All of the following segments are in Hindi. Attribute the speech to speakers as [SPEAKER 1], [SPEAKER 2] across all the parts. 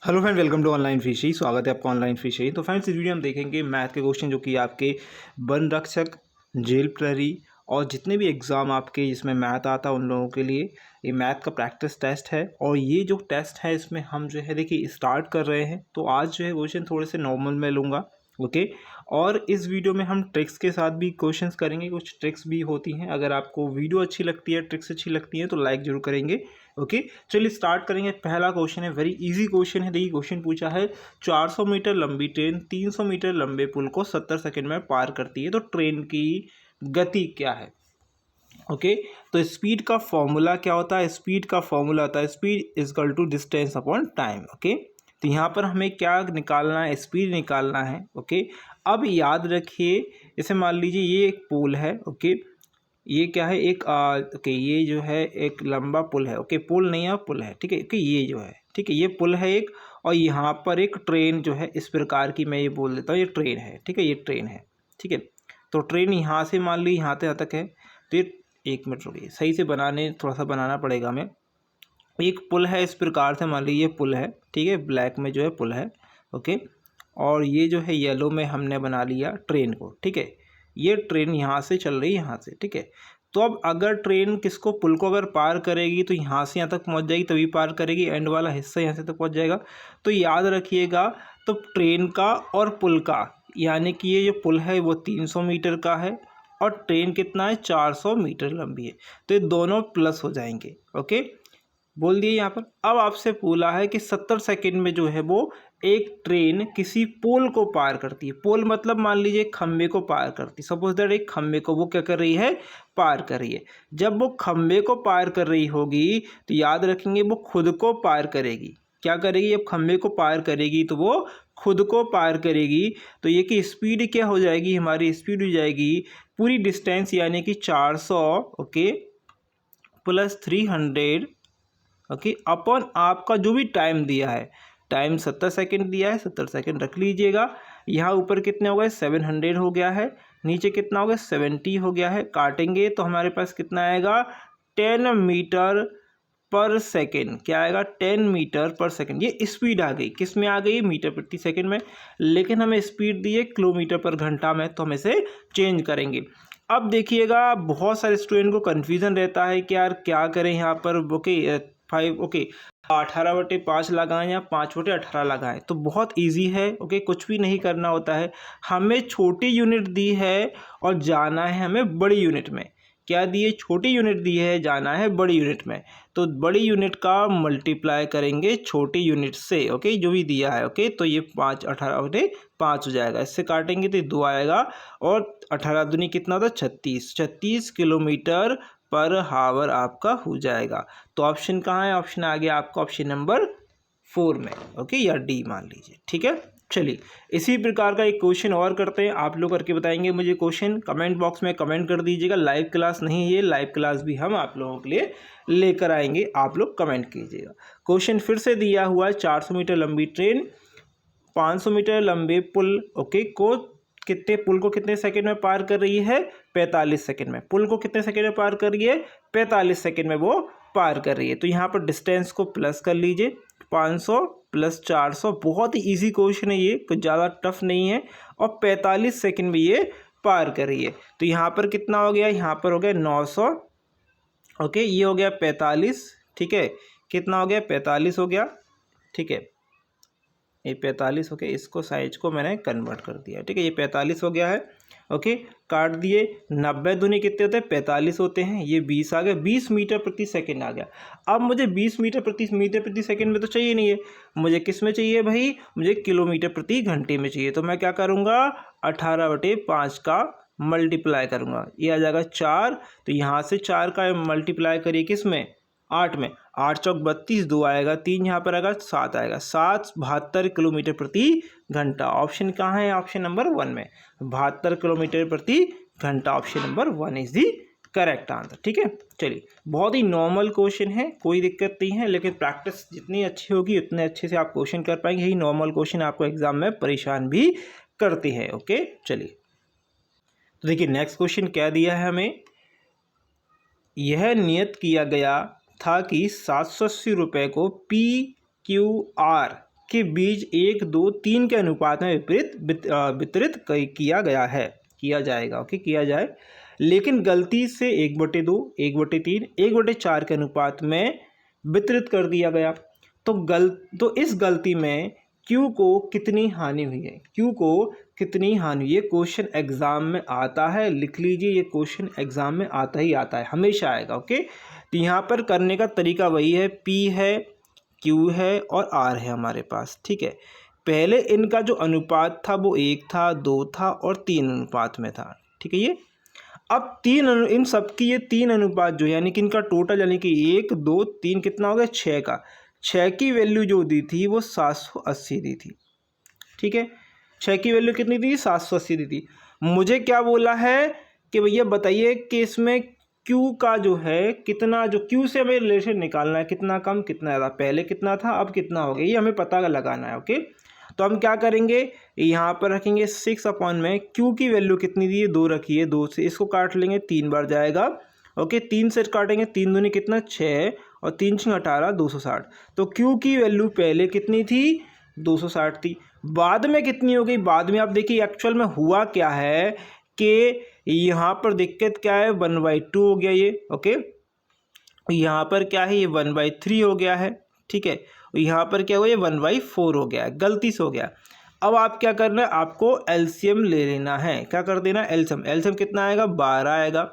[SPEAKER 1] Hello friend, welcome to online fishery. स्वागत है आपका ऑनलाइन फिशरी। तो फ्रेंड्स, इस वीडियो में हम देखेंगे मैथ के क्वेश्चन जो कि आपके वन रक्षक, जेल प्रहरी और जितने भी एग्ज़ाम आपके जिसमें मैथ आता है उन लोगों के लिए ये मैथ का प्रैक्टिस टेस्ट है। और ये जो टेस्ट है इसमें हम जो है देखिए स्टार्ट कर रहे हैं। तो आज जो है क्वेश्चन थोड़े से नॉर्मल में लूँगा, ओके। और इस वीडियो में हम ट्रिक्स के साथ भी क्वेश्चंस करेंगे, कुछ ट्रिक्स भी होती हैं। अगर आपको वीडियो अच्छी लगती है, ट्रिक्स अच्छी लगती हैं तो लाइक जरूर करेंगे, ओके। चलिए स्टार्ट करेंगे। पहला क्वेश्चन है, वेरी इजी क्वेश्चन है। देखिए क्वेश्चन पूछा है 400 मीटर लंबी ट्रेन 300 मीटर लंबे पुल को 70 सेकंड में पार करती है, तो ट्रेन की गति क्या है, ओके। तो स्पीड का फॉर्मूला क्या होता है? स्पीड का फॉर्मूला होता है speed is equal to distance upon time, okay. तो यहाँ पर हमें क्या निकालना है? स्पीड निकालना है, ओके। अब याद रखिए, जैसे मान लीजिए ये एक पुल है, ओके। ये क्या है? एक ओके, ये जो है एक लंबा पुल है, ओके। पुल नहीं है, पुल है, ठीक है। ओके, ये जो है, ठीक है, ये पुल है एक। और यहाँ पर एक ट्रेन जो है इस प्रकार की, मैं ये बोल देता हूँ ये ट्रेन है, ठीक है, ये ट्रेन है, ठीक है। तो ट्रेन यहाँ से मान ली यहाँ से यहाँ तक है। तो ये एक मिनट रुकिए, सही से बनाने थोड़ा सा बनाना पड़ेगा हमें। एक पुल है इस प्रकार से, मान लीजिए पुल है, ठीक है, ब्लैक में जो है पुल है, ओके। और ये जो है येलो में हमने बना लिया ट्रेन को, ठीक है। ये ट्रेन यहाँ से चल रही है, यहाँ से, ठीक है। तो अब अगर ट्रेन किसको, पुल को अगर पार करेगी तो यहाँ से यहाँ तक पहुँच जाएगी, तभी पार करेगी, एंड वाला हिस्सा यहाँ से तक पहुँच जाएगा। तो याद रखिएगा, तो ट्रेन का और पुल का, यानी कि ये जो पुल है वो 300 मीटर का है और ट्रेन कितना है? 400 मीटर लंबी है। तो ये दोनों प्लस हो जाएंगे, ओके। बोल दिए यहाँ पर। अब आपसे बोला है कि 70 सेकंड में जो है वो एक ट्रेन किसी पोल को पार करती है। पोल मतलब मान लीजिए खंबे को पार करती है। सपोज दैट एक खंबे को वो क्या कर रही है? पार कर रही है। जब वो खंबे को पार कर रही होगी तो याद रखेंगे वो खुद को पार करेगी। क्या करेगी? जब खंबे को पार करेगी तो वो खुद को पार करेगी। तो ये कि स्पीड क्या हो जाएगी? हमारी स्पीड हो जाएगी पूरी डिस्टेंस यानी कि 400, ओके, प्लस 300, ओके, अपॉन आपका जो भी टाइम दिया है। टाइम 70 सेकंड दिया है, 70 सेकंड रख लीजिएगा। यहाँ ऊपर कितने हो गए? 700 हो गया है। नीचे कितना हो गया? 70 हो गया है। काटेंगे तो हमारे पास कितना आएगा? 10 मीटर पर सेकेंड। क्या आएगा? 10 मीटर पर सेकेंड। ये स्पीड आ गई, किस में आ गई? मीटर प्रति सेकेंड में। लेकिन हमें स्पीड दी है किलोमीटर पर घंटा में, तो हम इसे चेंज करेंगे। अब देखिएगा, बहुत सारे स्टूडेंट को कन्फ्यूज़न रहता है कि यार क्या करें यहाँ पर, ओके 5, ओके 18/5 लगाएं या 5/18 लगाएं। तो बहुत इजी है, ओके, कुछ भी नहीं करना होता है। हमें छोटी यूनिट दी है और जाना है हमें बड़ी यूनिट में। क्या दिए? छोटी यूनिट दी है, जाना है बड़ी यूनिट में। तो बड़ी यूनिट का मल्टीप्लाई करेंगे छोटी यूनिट से, ओके, जो भी दिया है, ओके। तो ये 5/18 हो जाएगा। इससे काटेंगे तो 2 आएगा और 18 दूनी कितना होता है? 36 किलोमीटर पर हावर आपका हो जाएगा। तो ऑप्शन कहाँ है? ऑप्शन आ गया आपका ऑप्शन नंबर 4 में, ओके, या डी मान लीजिए, ठीक है। चलिए इसी प्रकार का एक क्वेश्चन और करते हैं। आप लोग करके बताएंगे मुझे क्वेश्चन, कमेंट बॉक्स में कमेंट कर दीजिएगा। लाइव क्लास नहीं है ये, लाइव क्लास भी हम आप लोगों के लिए लेकर आएंगे, आप लोग कमेंट कीजिएगा। क्वेश्चन फिर से दिया हुआ है, 400 मीटर लंबी ट्रेन 500 मीटर लंबे पुल, ओके, पुल को कितने सेकंड में पार कर रही है? 45 सेकंड में। पुल को कितने सेकंड में पार कर रही है? 45 सेकंड में वो पार कर रही है। तो यहाँ पर डिस्टेंस को प्लस कर लीजिए, 500 प्लस 400। बहुत ही इजी क्वेश्चन है ये, कुछ ज़्यादा टफ नहीं है। और 45 सेकंड में ये पार कर रही है। तो यहाँ पर कितना हो गया? यहाँ पर हो गया 900, ओके। ये हो गया 45, ठीक है। कितना हो गया? 45 हो गया, ठीक है। ये 45 हो गया, इसको साइज को मैंने कन्वर्ट कर दिया, ठीक है। ये 45 हो गया है, ओके। काट दिए। 90 दूनी कितने होते हैं? 45 होते हैं। ये 20 आ गया, 20 मीटर प्रति सेकंड आ गया। अब मुझे 20 मीटर प्रति सेकंड में तो चाहिए नहीं है, मुझे किस में चाहिए भाई? मुझे किलोमीटर प्रति घंटे में चाहिए। तो मैं क्या करूँगा? 18/5 का मल्टीप्लाई करूँगा, ये आ जाएगा 4। तो यहाँ से 4 का मल्टीप्लाई करिए किस में? 8 में। 8 चौक 32, 2 आएगा, 3 यहाँ पर आएगा, 7 आएगा। 72 किलोमीटर प्रति घंटा। ऑप्शन कहाँ है? ऑप्शन नंबर 1 में। 72 किलोमीटर प्रति घंटा, option number 1 is the correct answer, ठीक है। चलिए, बहुत ही नॉर्मल क्वेश्चन है, कोई दिक्कत नहीं है, लेकिन प्रैक्टिस जितनी अच्छी होगी उतने अच्छे से आप क्वेश्चन कर पाएंगे। यही नॉर्मल क्वेश्चन आपको एग्जाम में परेशान भी करते हैं, ओके। चलिए तो देखिए नेक्स्ट क्वेश्चन क्या दिया है हमें। यह नियत किया गया था कि 780 रुपये को PQR के बीच 1, 2, 3 के अनुपात में वितरित किया गया है, किया जाएगा, ओके, किया जाए, लेकिन गलती से 1/2, 1/3, 1/4 के अनुपात में वितरित कर दिया गया। तो इस गलती में Q को कितनी हानि हुई है, Q को कितनी हानि, ये क्वेश्चन एग्जाम में आता है, लिख लीजिए, ये क्वेश्चन एग्जाम में आता ही आता है, हमेशा आएगा, ओके। तो यहाँ पर करने का तरीका वही है, P है, Q है और R है हमारे पास, ठीक है। पहले इनका जो अनुपात था वो 1 था, 2 था और 3 अनुपात में था, ठीक है। ये अब इन सबकी ये 3 अनुपात जो यानी कि इनका टोटल यानी कि 1, 2, 3 कितना हो गया, 6 का, 6 की वैल्यू जो दी थी वो 780 दी थी, ठीक है। 6 की वैल्यू कितनी दी, 780 दी थी। मुझे क्या बोला है कि भैया बताइए कि इसमें Q का जो है कितना, जो Q से हमें रिलेशन निकालना है, कितना कम कितना ज़्यादा, पहले कितना था अब कितना हो गया, ये हमें पता लगाना है, ओके। तो हम क्या करेंगे, यहाँ पर रखेंगे 6 में Q की वैल्यू कितनी दी है, 2 रखी है, 2 से इसको काट लेंगे, 3 बार जाएगा, ओके। 3 से काटेंगे, 3 दूनी कितना 6 और 3 6 18, 260। तो Q की वैल्यू पहले कितनी थी, 260 थी, बाद में कितनी हो गई, बाद में आप देखिए एक्चुअल में हुआ क्या है कि यहाँ पर दिक्कत क्या है, 1/2 हो गया ये, ओके। यहाँ पर क्या है, ये 1/3 हो गया है, ठीक है। यहाँ पर क्या हुआ, ये 1/4 हो गया है, गलती से हो गया। अब आप क्या करना है, आपको एलसीएम ले लेना है, क्या कर देना है, एलसीएम कितना आएगा, 12 आएगा,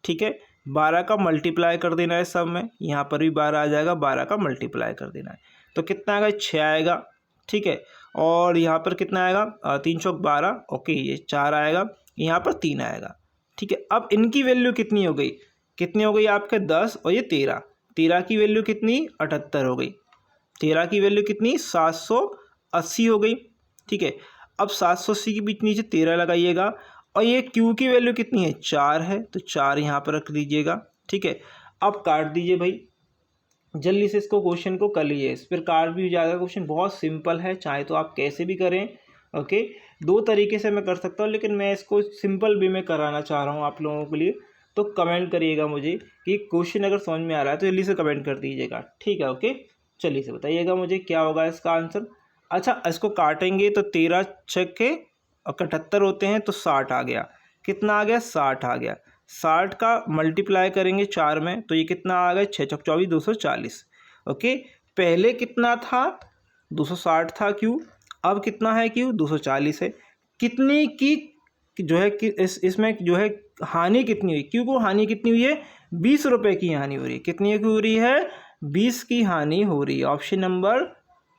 [SPEAKER 1] ठीक है। 12 का मल्टीप्लाई कर देना है सब में, यहाँ पर भी 12 आ जाएगा, 12 का मल्टीप्लाई कर देना है, तो कितना आएगा, 6 आएगा, ठीक है। और यहाँ पर कितना आएगा, 3 चौक 12, ओके, ये 4 आएगा, यहाँ पर 3 आएगा, ठीक है। अब इनकी वैल्यू कितनी हो गई, कितनी हो गई आपके 10 और ये 13, 13 की वैल्यू कितनी 78 हो गई, 13 की वैल्यू कितनी 780 हो गई, ठीक है। अब 780 के बीच नीचे 13 लगाइएगा और ये Q की वैल्यू कितनी है, 4 है, तो 4 यहाँ पर रख दीजिएगा, ठीक है। अब काट दीजिए भाई, जल्दी से इसको क्वेश्चन को कर लीजिए, इस पर काट भी हो जाएगा, क्वेश्चन बहुत सिंपल है, चाहे तो आप कैसे भी करें, ओके। 2 तरीके से मैं कर सकता हूँ, लेकिन मैं इसको सिंपल वे में कराना चाह रहा हूँ आप लोगों के लिए। तो कमेंट करिएगा मुझे कि क्वेश्चन अगर समझ में आ रहा है तो जल्दी से कमेंट कर दीजिएगा, ठीक है, ओके। चलिए से बताइएगा मुझे क्या होगा इसका आंसर। अच्छा, इसको काटेंगे तो 13 छक्के और 78 होते हैं, तो 60 आ गया, कितना आ गया, 60 आ गया। 60 का मल्टीप्लाई करेंगे 4 में, तो ये कितना आ गया, 6 चौक 24, 240, ओके। पहले कितना था, 260 था Q, अब कितना है Q, 240 है। कितनी की जो है कि इसमें जो है हानि कितनी हुई, Q को हानि कितनी हुई है, 20 रुपये की हानि हो रही है, कितनी की हो रही है, 20 की हानि हो रही है। ऑप्शन नंबर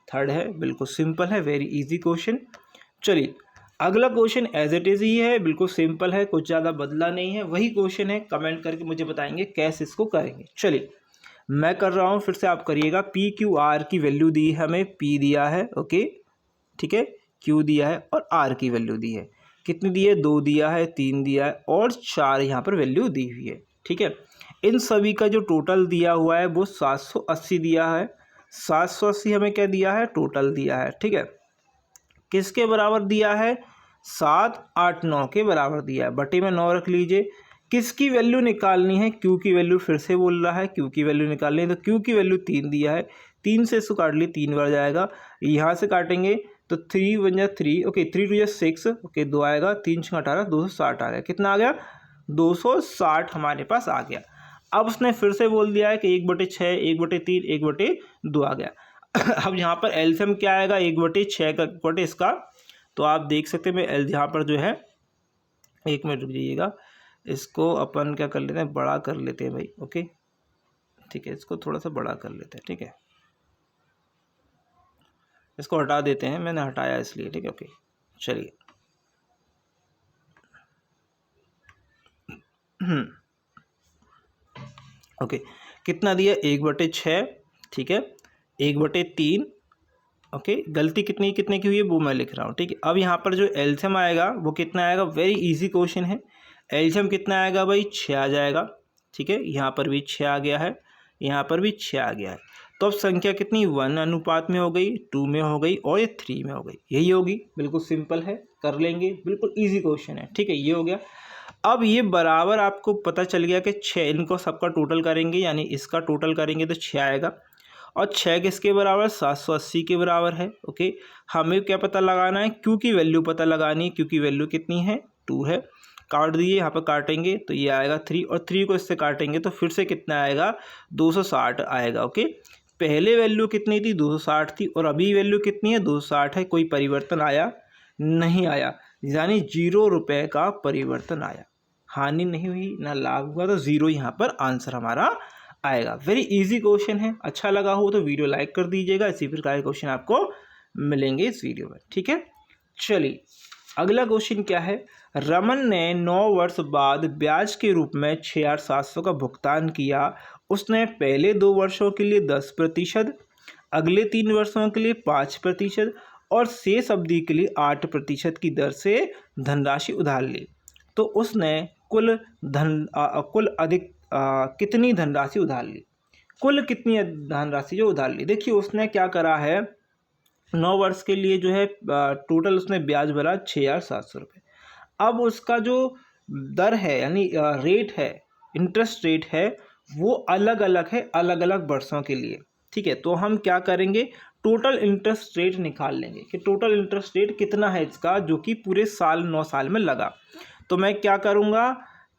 [SPEAKER 1] 3 है, बिल्कुल सिंपल है, वेरी इजी क्वेश्चन। चलिए अगला क्वेश्चन एज इट इज़ ही है, बिल्कुल सिंपल है, कुछ ज़्यादा बदला नहीं है, वही क्वेश्चन है। कमेंट करके मुझे बताएंगे कैसे इसको करेंगे। चलिए मैं कर रहा हूँ, फिर से आप करिएगा। PQR की वैल्यू दी है हमें, P दिया है, ओके, ठीक है, Q दिया है और R की वैल्यू दी है, कितनी दी है, 2 दिया है, 3 दिया है और 4 यहाँ पर वैल्यू दी हुई है, ठीक है। इन सभी का जो टोटल दिया हुआ है वो 780 दिया है, 780 हमें क्या दिया है, टोटल दिया है, ठीक है। किसके बराबर दिया है, 7, 8, 9 के बराबर दिया है, बटे में 9 रख लीजिए। किसकी वैल्यू निकालनी है, Q की वैल्यू, फिर से बोल रहा है Q की वैल्यू निकालनी है, तो Q की वैल्यू 3 दिया है, 3 से इसको काट ली, 3 बार जाएगा, यहाँ से काटेंगे तो 3 1 जा 3, ओके, 3 2 जा 6, ओके, 2 आएगा, 3 6 18, 260 आ गया, कितना आ गया, 260 हमारे पास आ गया। अब उसने फिर से बोल दिया है कि 1/6, 1/3, 1/2 आ गया। अब यहाँ पर एलसीएम क्या आएगा, 1/6 का बटे इसका, तो आप देख सकते हैं मैं यहाँ पर जो है, 1 मिनट रुक जाइएगा, इसको अपन क्या कर लेते हैं, बड़ा कर लेते हैं भाई, ओके, ठीक है, इसको थोड़ा सा बड़ा कर लेते हैं, ठीक है, इसको हटा देते हैं, मैंने हटाया इसलिए, ठीक है, ओके। चलिए ओके, कितना दिया, 1/6, ठीक है, 1/3, ओके। गलती कितनी कितने की हुई है वो मैं लिख रहा हूँ, ठीक है। अब यहाँ पर जो एलसीएम आएगा वो कितना आएगा, वेरी इजी क्वेश्चन है, एलसीएम कितना आएगा भाई, 6 आ जाएगा, ठीक है। यहाँ पर भी 6 आ गया है, यहाँ पर भी 6 आ गया है, तो अब संख्या कितनी 1 अनुपात में हो गई, 2 में हो गई और ये 3 में हो गई, यही होगी, बिल्कुल सिंपल है, कर लेंगे, बिल्कुल ईजी क्वेश्चन है, ठीक है, ये हो गया। अब ये बराबर आपको पता चल गया कि 6, इनको सबका टोटल करेंगे, यानी इसका टोटल करेंगे तो 6 आएगा, और 6 किसके बराबर, 780 के बराबर है। ओके, हमें क्या पता लगाना है, क्यू की वैल्यू पता लगानी है। क्यू की वैल्यू कितनी है, 2 है। काट दीजिए, यहाँ पर काटेंगे तो ये आएगा 3 और 3 को इससे काटेंगे तो फिर से कितना आएगा, 260 आएगा। ओके, पहले वैल्यू कितनी थी, 260 थी और अभी वैल्यू कितनी है, 260 है। कोई परिवर्तन आया नहीं आया, यानी 0 रुपये का परिवर्तन आया। हानि नहीं हुई ना लाभ हुआ, तो 0 यहाँ पर आंसर हमारा आएगा। वेरी इजी क्वेश्चन है। अच्छा लगा हो तो वीडियो लाइक कर दीजिएगा। इसी प्रकार के क्वेश्चन आपको मिलेंगे इस वीडियो में। ठीक है, चलिए अगला क्वेश्चन क्या है। रमन ने 9 वर्ष बाद ब्याज के रूप में 6,700 का भुगतान किया। उसने पहले 2 वर्षों के लिए 10%, अगले 3 वर्षों के लिए 5% और शेष अवधि के लिए 8% की दर से धनराशि उधार ली। तो उसने कुल कितनी धनराशि उधार ली, कुल कितनी धनराशि जो उधार ली। देखिए उसने क्या करा है, 9 वर्ष के लिए जो है टोटल उसने ब्याज भरा 6,700 रुपये। अब उसका जो दर है यानी रेट है, इंटरेस्ट रेट है, वो अलग अलग है अलग अलग वर्षों के लिए। ठीक है, तो हम क्या करेंगे, टोटल इंटरेस्ट रेट निकाल लेंगे कि टोटल इंटरेस्ट रेट कितना है इसका, जो कि पूरे साल 9 साल में लगा। तो मैं क्या करूँगा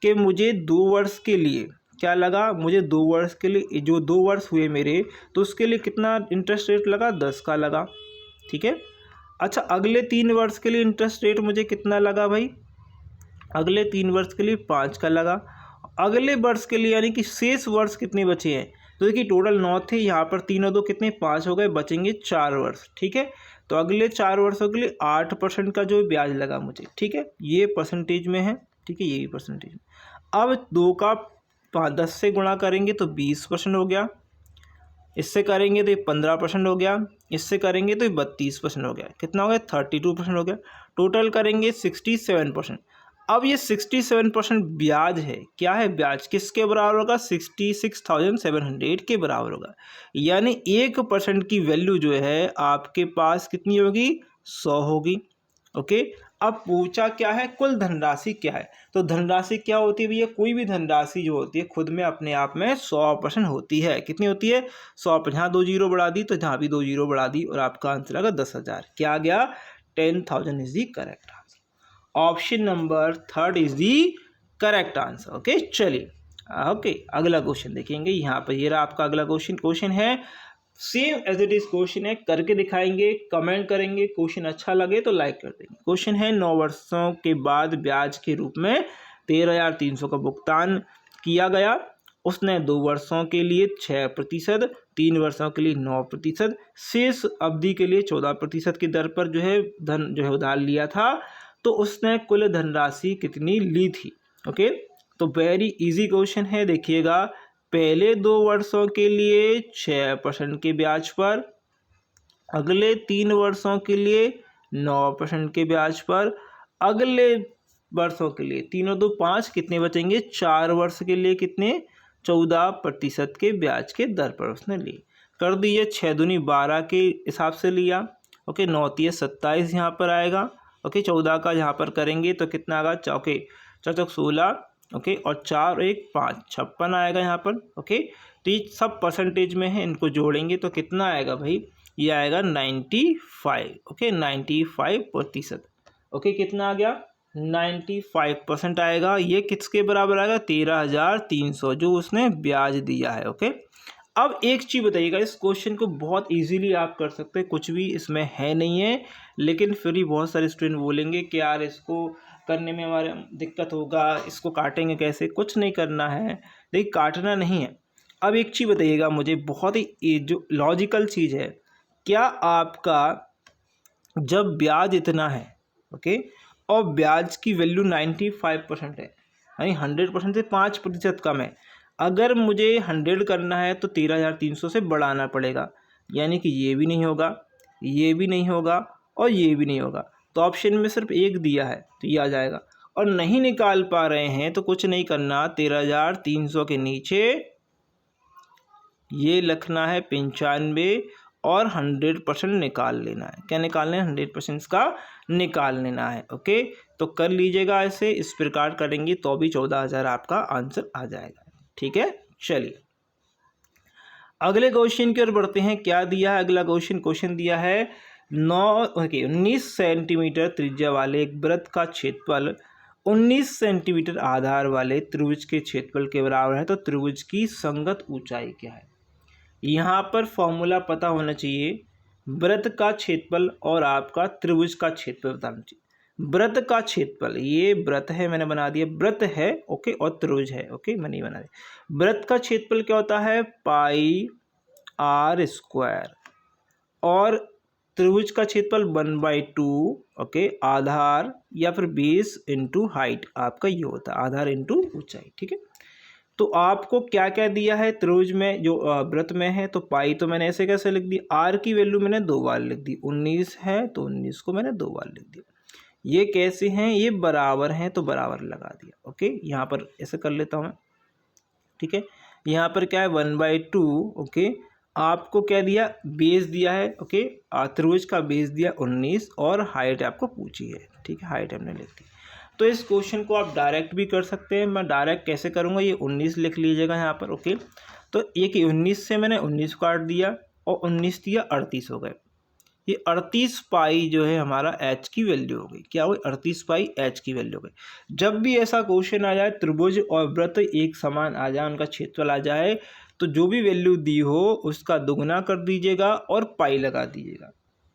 [SPEAKER 1] कि मुझे 2 वर्ष के लिए क्या लगा, मुझे 2 वर्ष के लिए जो 2 वर्ष हुए मेरे, तो उसके लिए कितना इंटरेस्ट रेट लगा, 10 का लगा। ठीक है, अच्छा अगले 3 वर्ष के लिए इंटरेस्ट रेट मुझे कितना लगा भाई, अगले 3 वर्ष के लिए 5 का लगा। अगले वर्ष के लिए यानी कि शेष वर्ष कितने बचे हैं, तो देखिए टोटल 9 थे, यहाँ पर 3 और 2 कितने, 5 हो गए, बचेंगे 4 वर्ष। ठीक है, तो अगले 4 वर्षों के लिए 8% का जो ब्याज लगा मुझे। ठीक है, ये परसेंटेज में है। ठीक है, ये भी परसेंटेज में। अब 2 का 10 से गुणा करेंगे तो 20% हो गया, इससे करेंगे तो ये 15% हो गया, इससे करेंगे तो ये 32% हो गया। कितना हो गया, 32% हो गया। टोटल करेंगे 67%। अब ये 67% ब्याज है, क्या है, ब्याज किसके बराबर होगा, 66,700 के बराबर होगा। यानी 1% की वैल्यू जो है आपके पास कितनी होगी, 100 होगी। ओके, अब पूछा क्या है, कुल धनराशि क्या है। तो धनराशि क्या होती है भैया, कोई भी धनराशि जो होती है खुद में अपने आप में 100% होती है। कितनी होती है, 100%। यहाँ 2 जीरो बढ़ा दी तो जहाँ भी 2 जीरो बढ़ा दी और आपका आंसर आएगा 10,000। क्या आ गया, 10,000 is the correct answer. Option number 3 is the correct answer. Okay, चलिए ओके अगला क्वेश्चन देखेंगे। यहाँ पर ये रहा आपका अगला क्वेश्चन है, same as it is question है, करके दिखाएंगे, कमेंट करेंगे, क्वेश्चन अच्छा लगे तो लाइक कर देंगे। क्वेश्चन है, 9 वर्षों के बाद ब्याज के रूप में 13,300 का भुगतान किया गया। उसने 2 वर्षों के लिए 6%, 3 वर्षों के लिए 9%, शेष अवधि के लिए 14% की दर पर जो है उधार लिया था। तो उसने कुल धनराशि कितनी ली थी। ओके, तो वेरी इजी क्वेश्चन है, देखिएगा पहले 2 वर्षों के लिए 6% के ब्याज पर, अगले 3 वर्षों के लिए 9% के ब्याज पर, अगले वर्षों के लिए 3 और 2 5 कितने बचेंगे, 4 वर्ष के लिए कितने, 14% के ब्याज के दर पर उसने ली। कर दीजिए, 6 दूनी 12 के हिसाब से लिया। ओके, 9 तिये 27 यहाँ पर आएगा। ओके, 14 का यहाँ पर करेंगे तो कितना आएगा, चौके 4 16। ओके, और 4 और 1 5 56 आएगा यहाँ पर। ओके, तो ये सब परसेंटेज में है, इनको जोड़ेंगे तो कितना आएगा भाई, ये आएगा 95। ओके, 95%। ओके, कितना आ गया, 95% आएगा। ये किसके बराबर आएगा, 13,300 जो उसने ब्याज दिया है। ओके, अब एक चीज़ बताइएगा, इस क्वेश्चन को बहुत इजीली आप कर सकते हैं, कुछ भी इसमें है नहीं है, लेकिन फिर भी बहुत सारे स्टूडेंट बोलेंगे कि यार इसको करने में हमारे दिक्कत होगा, इसको काटेंगे कैसे। कुछ नहीं करना है, देखिए काटना नहीं है। अब एक चीज़ बताइएगा मुझे, बहुत ही जो लॉजिकल चीज़ है, क्या आपका जब ब्याज इतना है, ओके, और ब्याज की वैल्यू 95% है, यानी 100% से 5% कम है, अगर मुझे 100 करना है तो 13,300 से बढ़ाना पड़ेगा, यानी कि ये भी नहीं होगा, ये भी नहीं होगा और ये भी नहीं होगा। तो ऑप्शन में सिर्फ एक दिया है तो ये आ जाएगा। और नहीं निकाल पा रहे हैं तो कुछ नहीं करना, 13,300 के नीचे ये लिखना है 95 और 100% निकाल लेना है। क्या निकालना है, 100% का निकाल लेना है। ओके, तो कर लीजिएगा ऐसे, इस प्रकार करेंगे तो भी 14,000 आपका आंसर आ जाएगा। ठीक है, चलिए अगले क्वेश्चन की ओर बढ़ते हैं। क्या दिया है अगला क्वेश्चन दिया है 19 सेंटीमीटर त्रिज्या वाले एक वृत्त का क्षेत्रफल 19 सेंटीमीटर आधार वाले त्रिभुज के क्षेत्रफल के बराबर है, तो त्रिभुज की संगत ऊंचाई क्या है। यहाँ पर फॉर्मूला पता होना चाहिए, वृत्त का क्षेत्रफल और आपका त्रिभुज का क्षेत्रफल बताना चाहिए। वृत्त का क्षेत्रफल, ये वृत्त है, मैंने बना दिया, वृत्त है ओके, और त्रिभुज है ओके, मैंने बना दिया। वृत्त का क्षेत्रफल क्या होता है पाई आर स्क्वायर, और त्रिभुज का क्षेत्रफल 1/2 ओके, आधार या फिर बेस इंटू हाइट, आपका ये होता है आधार इंटू ऊंचाई। ठीक है, तो आपको क्या क्या दिया है त्रिभुज में, जो वृत्त में है, तो पाई तो मैंने ऐसे कैसे लिख दी, आर की वैल्यू मैंने 2 बार लिख दी, 19 है तो 19 को मैंने 2 बार लिख दिया। ये कैसे हैं, ये बराबर हैं तो बराबर लगा दिया ओके। यहाँ पर ऐसे कर लेता हूँ मैं, ठीक है। यहाँ पर क्या है 1/2 ओके, आपको क्या दिया, बेस दिया है ओके, त्रिभुज का बेस दिया 19 और हाइट आपको पूछी है, ठीक है, हाइट हमने लिख दी। तो इस क्वेश्चन को आप डायरेक्ट भी कर सकते हैं, मैं डायरेक्ट कैसे करूँगा, ये 19 लिख लीजिएगा यहाँ पर ओके। तो ये कि 19 से मैंने 19 काट दिया और 19 दिया 38 हो गए। ये 38 पाई जो है हमारा एच की वैल्यू हो गई, क्या हुई 38 पाई एच की वैल्यू हो गई। जब भी ऐसा क्वेश्चन आ जाए, त्रिभुज और वृत्त एक समान आ जाए, उनका क्षेत्रफल आ जाए, तो जो भी वैल्यू दी हो उसका दुगना कर दीजिएगा और पाई लगा दीजिएगा।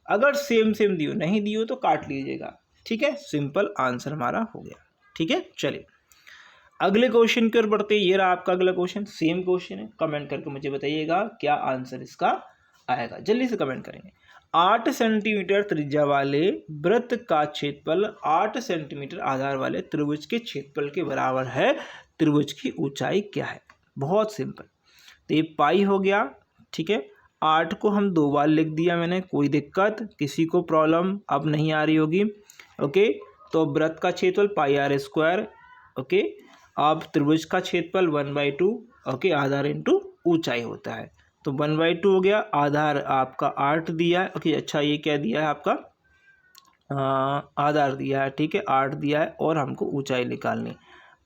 [SPEAKER 1] अगर सेम सेम दी हो, नहीं दी हो तो काट लीजिएगा, ठीक है। सिंपल आंसर हमारा हो गया, ठीक है। चलिए अगले क्वेश्चन की ओर बढ़ते हैं। ये रहा आपका अगला क्वेश्चन, सेम क्वेश्चन है, कमेंट करके मुझे बताइएगा क्या आंसर इसका आएगा, जल्दी से कमेंट करेंगे। 8 सेंटीमीटर त्रिज्या वाले वृत्त का क्षेत्रफल 8 सेंटीमीटर आधार वाले त्रिभुज के क्षेत्रफल के बराबर है, त्रिभुज की ऊंचाई क्या है। बहुत सिंपल, तो ये पाई हो गया, ठीक है। 8 को हम 2 बार लिख दिया मैंने, कोई दिक्कत, किसी को प्रॉब्लम अब नहीं आ रही होगी ओके। तो वृत्त का क्षेत्रफल पाई आर स्क्वायर ओके, अब त्रिभुज का क्षेत्रफल 1/2 ओके, आधार इंटू ऊंचाई होता है, तो 1/2 हो गया, आधार आपका 8 दिया है ओके। अच्छा ये क्या दिया है आपका, आधार दिया है, ठीक है, 8 दिया है और हमको ऊंचाई निकालनी।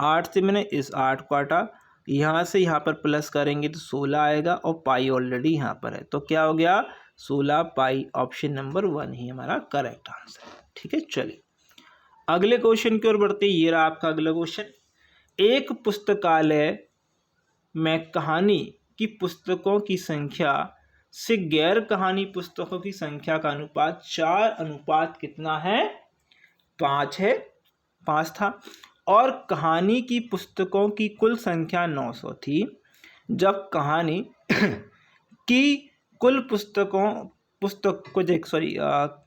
[SPEAKER 1] 8 से मैंने इस 8 को काटा, यहाँ से यहाँ पर प्लस करेंगे तो 16 आएगा और पाई ऑलरेडी यहाँ पर है, तो क्या हो गया 16 पाई, ऑप्शन नंबर 1 ही हमारा करेक्ट आंसर है, ठीक है। चलिए अगले क्वेश्चन की ओर बढ़ते हैं। ये रहा आपका अगला क्वेश्चन। एक पुस्तकालय में कहानी की पुस्तकों की संख्या से गैर कहानी पुस्तकों की संख्या का अनुपात 4 कितना है 5 है, 5 था, और कहानी की पुस्तकों की कुल संख्या 900 थी। जब कहानी की कुल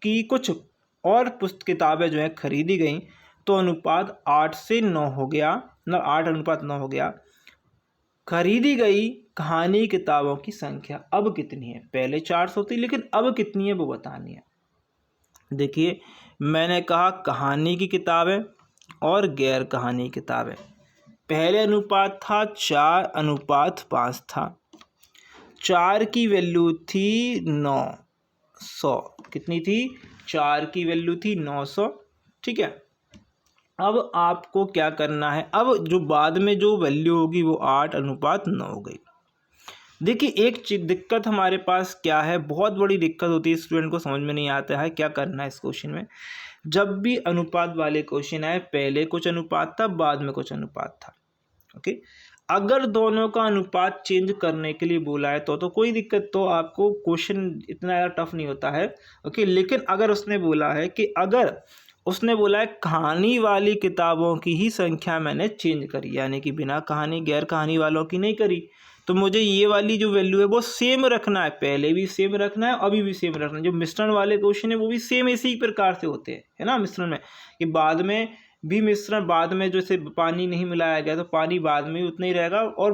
[SPEAKER 1] की कुछ और किताबें जो है खरीदी गई, तो अनुपात 8 से 9 हो गया, 8:9 हो गया। खरीदी गई कहानी किताबों की संख्या अब कितनी है, पहले 400 थी लेकिन अब कितनी है वो बतानी है। देखिए मैंने कहा कहानी की किताबें और गैर कहानी किताबें, पहले अनुपात था 4:5 था, 4 की वैल्यू थी 900, कितनी थी 4 की वैल्यू थी 900, ठीक है। अब आपको क्या करना है, अब जो बाद में जो वैल्यू होगी वो 8:9 हो गई। देखिए एक दिक्कत हमारे पास क्या है, बहुत बड़ी दिक्कत होती है, स्टूडेंट को समझ में नहीं आता है क्या करना है इस क्वेश्चन में। जब भी अनुपात वाले क्वेश्चन आए, पहले कुछ अनुपात था बाद में कुछ अनुपात था ओके। अगर दोनों का अनुपात चेंज करने के लिए बोला है तो कोई दिक्कत, तो आपको क्वेश्चन इतना ज़्यादा टफ नहीं होता है ओके। लेकिन अगर उसने बोला है कि कहानी वाली किताबों की ही संख्या मैंने चेंज करी, यानी कि बिना कहानी गैर कहानी वालों की नहीं करी, तो मुझे ये वाली जो वैल्यू है वो सेम रखना है, पहले भी सेम रखना है अभी भी सेम रखना है। जो मिश्रण वाले क्वेश्चन है वो भी सेम इसी प्रकार से होते हैं, है ना, मिश्रण में कि बाद में भी मिश्रण, बाद में जैसे पानी नहीं मिलाया गया तो पानी बाद में भी उतना ही रहेगा और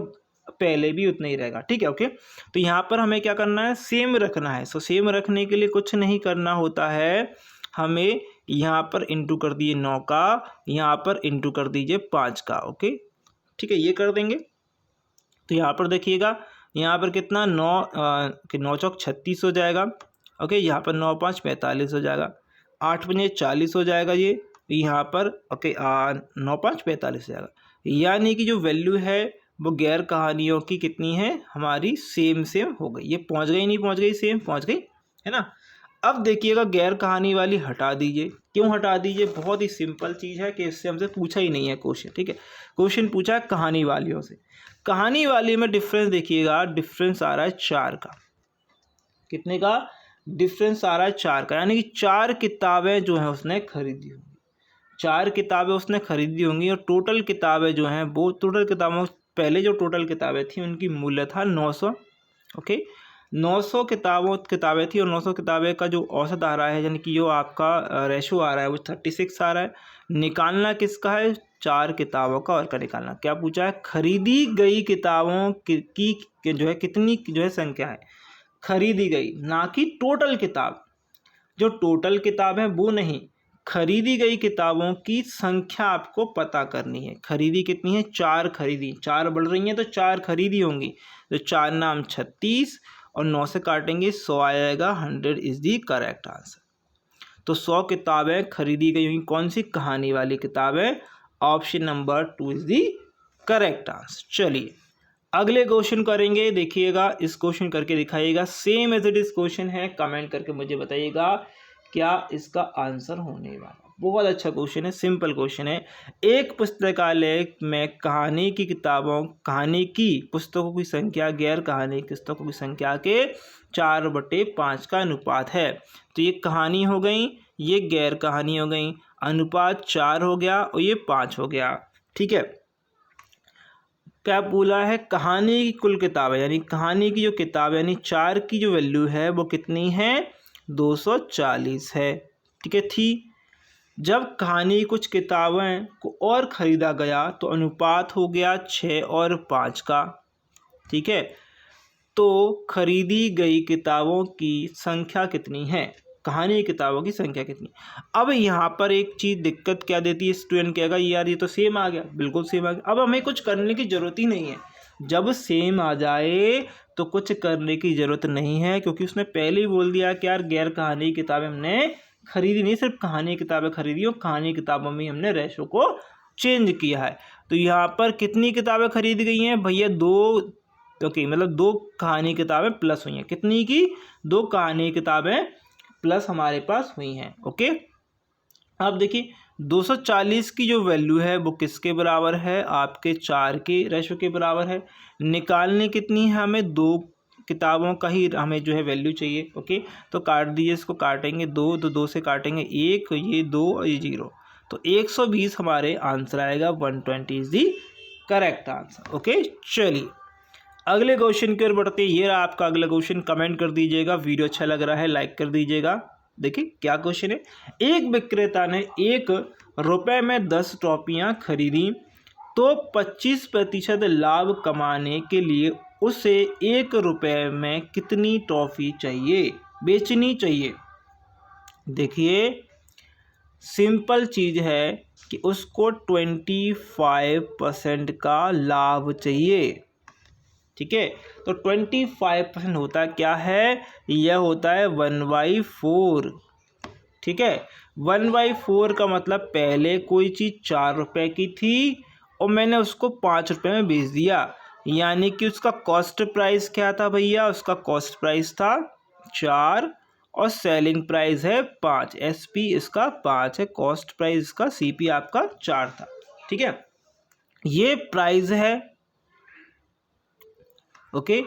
[SPEAKER 1] पहले भी उतना ही रहेगा, ठीक है ओके। तो यहाँ पर हमें क्या करना है, सेम रखना है। सो सेम रखने के लिए कुछ नहीं करना होता है, हमें यहाँ पर इंटू कर दिए 9 का, यहाँ पर इंटू कर दीजिए 5 का ओके, ठीक है, ये कर देंगे। तो यहाँ पर देखिएगा, यहाँ पर कितना 9 चौक 36 हो जाएगा ओके, यहाँ पर 9 5 45 हो जाएगा, 8 5 40 हो जाएगा ये यहाँ पर ओके, 9 5 45 हो जाएगा। यानी कि जो वैल्यू है वो गैर कहानियों की कितनी है हमारी सेम हो गई। ये पहुंच गई नहीं पहुंच गई, सेम पहुंच गई, है ना। अब देखिएगा गैर कहानी वाली हटा दीजिए। क्यों हटा दीजिए? बहुत ही सिंपल चीज़ है कि इससे हमसे पूछा ही नहीं है क्वेश्चन, ठीक है। क्वेश्चन पूछा है कहानी वालियों से। कहानी वाली में डिफरेंस देखिएगा, डिफरेंस आ रहा है 4 का। कितने का डिफरेंस आ रहा है? 4 का। यानी कि 4 किताबें जो हैं उसने खरीदी होंगी, 4 किताबें उसने खरीदी होंगी। और टोटल किताबें जो हैं वो टोटल किताबों, पहले जो टोटल किताबें थी उनकी मूल्य था 900। ओके, 900 किताबें थी और 900 किताबें का जो औसत आ रहा है, यानी कि जो आपका रेशो आ रहा है वो 36 आ रहा है। निकालना किसका है? 4 किताबों का। और का निकालना क्या पूछा है? खरीदी गई किताबों की जो है कितनी जो है संख्या है खरीदी गई, ना कि टोटल किताब। जो टोटल किताब है वो नहीं, खरीदी गई किताबों की संख्या आपको पता करनी है। खरीदी कितनी है? 4 खरीदी, 4 बढ़ रही हैं तो 4 खरीदी होंगी। तो 4 नाम 36 और 9 से काटेंगे 100 आ जाएगा। 100 इज दी करेक्ट आंसर। तो 100 किताबें खरीदी गई होंगी। कौन सी? कहानी वाली किताबें। Option number 2 is the correct answer. चलिए अगले क्वेश्चन करेंगे। देखिएगा इस क्वेश्चन करके दिखाइएगा, same as it is question है। कमेंट करके मुझे बताइएगा क्या इसका आंसर होने वाला। बहुत अच्छा क्वेश्चन है, सिंपल क्वेश्चन है। एक पुस्तकालय में कहानी की पुस्तकों की संख्या गैर कहानी की पुस्तकों की संख्या के 4/5 का अनुपात है। तो ये कहानी हो गई, ये गैर कहानी हो गई। अनुपात 4 हो गया और ये 5 हो गया, ठीक है। क्या बोला है? कहानी की कुल किताबें, यानी कहानी की जो किताब यानी 4 की जो वैल्यू है वो कितनी है? 240 है, ठीक है। थी जब कहानी की कुछ किताबें को और ख़रीदा गया तो अनुपात हो गया 6 और 5 का, ठीक है। तो खरीदी गई किताबों की संख्या कितनी है? कहानी की किताबों की संख्या कितनी? अब यहाँ पर एक चीज़ दिक्कत क्या देती है, स्टूडेंट कहेगा यार ये तो सेम आ गया, बिल्कुल सेम आ गया। अब हमें कुछ करने की ज़रूरत ही नहीं है। जब सेम आ जाए तो कुछ करने की ज़रूरत नहीं है, क्योंकि उसने पहले ही बोल दिया कि यार गैर कहानी की किताबें हमने खरीदी नहीं, सिर्फ कहानी की किताबें खरीदी और कहानी की किताबों में हमने रेशो को चेंज किया है। तो यहाँ पर कितनी किताबें खरीदी गई हैं भैया? 2। ओके, मतलब 2 कहानी किताबें प्लस हुई हैं। कितनी की? 2 कहानी किताबें प्लस हमारे पास हुई हैं। ओके, अब देखिए 240 की जो वैल्यू है वो किसके बराबर है? आपके 4 के रेशो के बराबर है। निकालने कितनी है हमें? 2 किताबों का ही हमें जो है वैल्यू चाहिए। ओके, तो काट दीजिए, इसको काटेंगे 2 तो 2 से काटेंगे 1, ये 2 और ये 0, तो 120 हमारे आंसर आएगा। 120 is the correct answer. Okay, चलिए अगले क्वेश्चन की ओर बढ़ते हैं। ये रहा आपका अगला क्वेश्चन। कमेंट कर दीजिएगा, वीडियो अच्छा लग रहा है लाइक कर दीजिएगा। देखिए क्या क्वेश्चन है। एक विक्रेता ने 1 रुपये में 10 टॉफियाँ खरीदी तो 25% लाभ कमाने के लिए उसे 1 रुपये में कितनी टॉफ़ी बेचनी चाहिए? देखिए सिंपल चीज़ है कि उसको 25% का लाभ चाहिए, ठीक है। तो 25% होता क्या है? यह होता है 1/4, ठीक है। 1/4 का मतलब पहले कोई चीज़ 4 रुपये की थी और मैंने उसको 5 रुपये में बेच दिया, यानी कि उसका कॉस्ट प्राइस क्या था भैया? उसका कॉस्ट प्राइस था 4 और सेलिंग प्राइस है 5। SP इसका 5 है, कॉस्ट प्राइस इसका CP आपका 4 था, ठीक है। ये प्राइस है। ओके,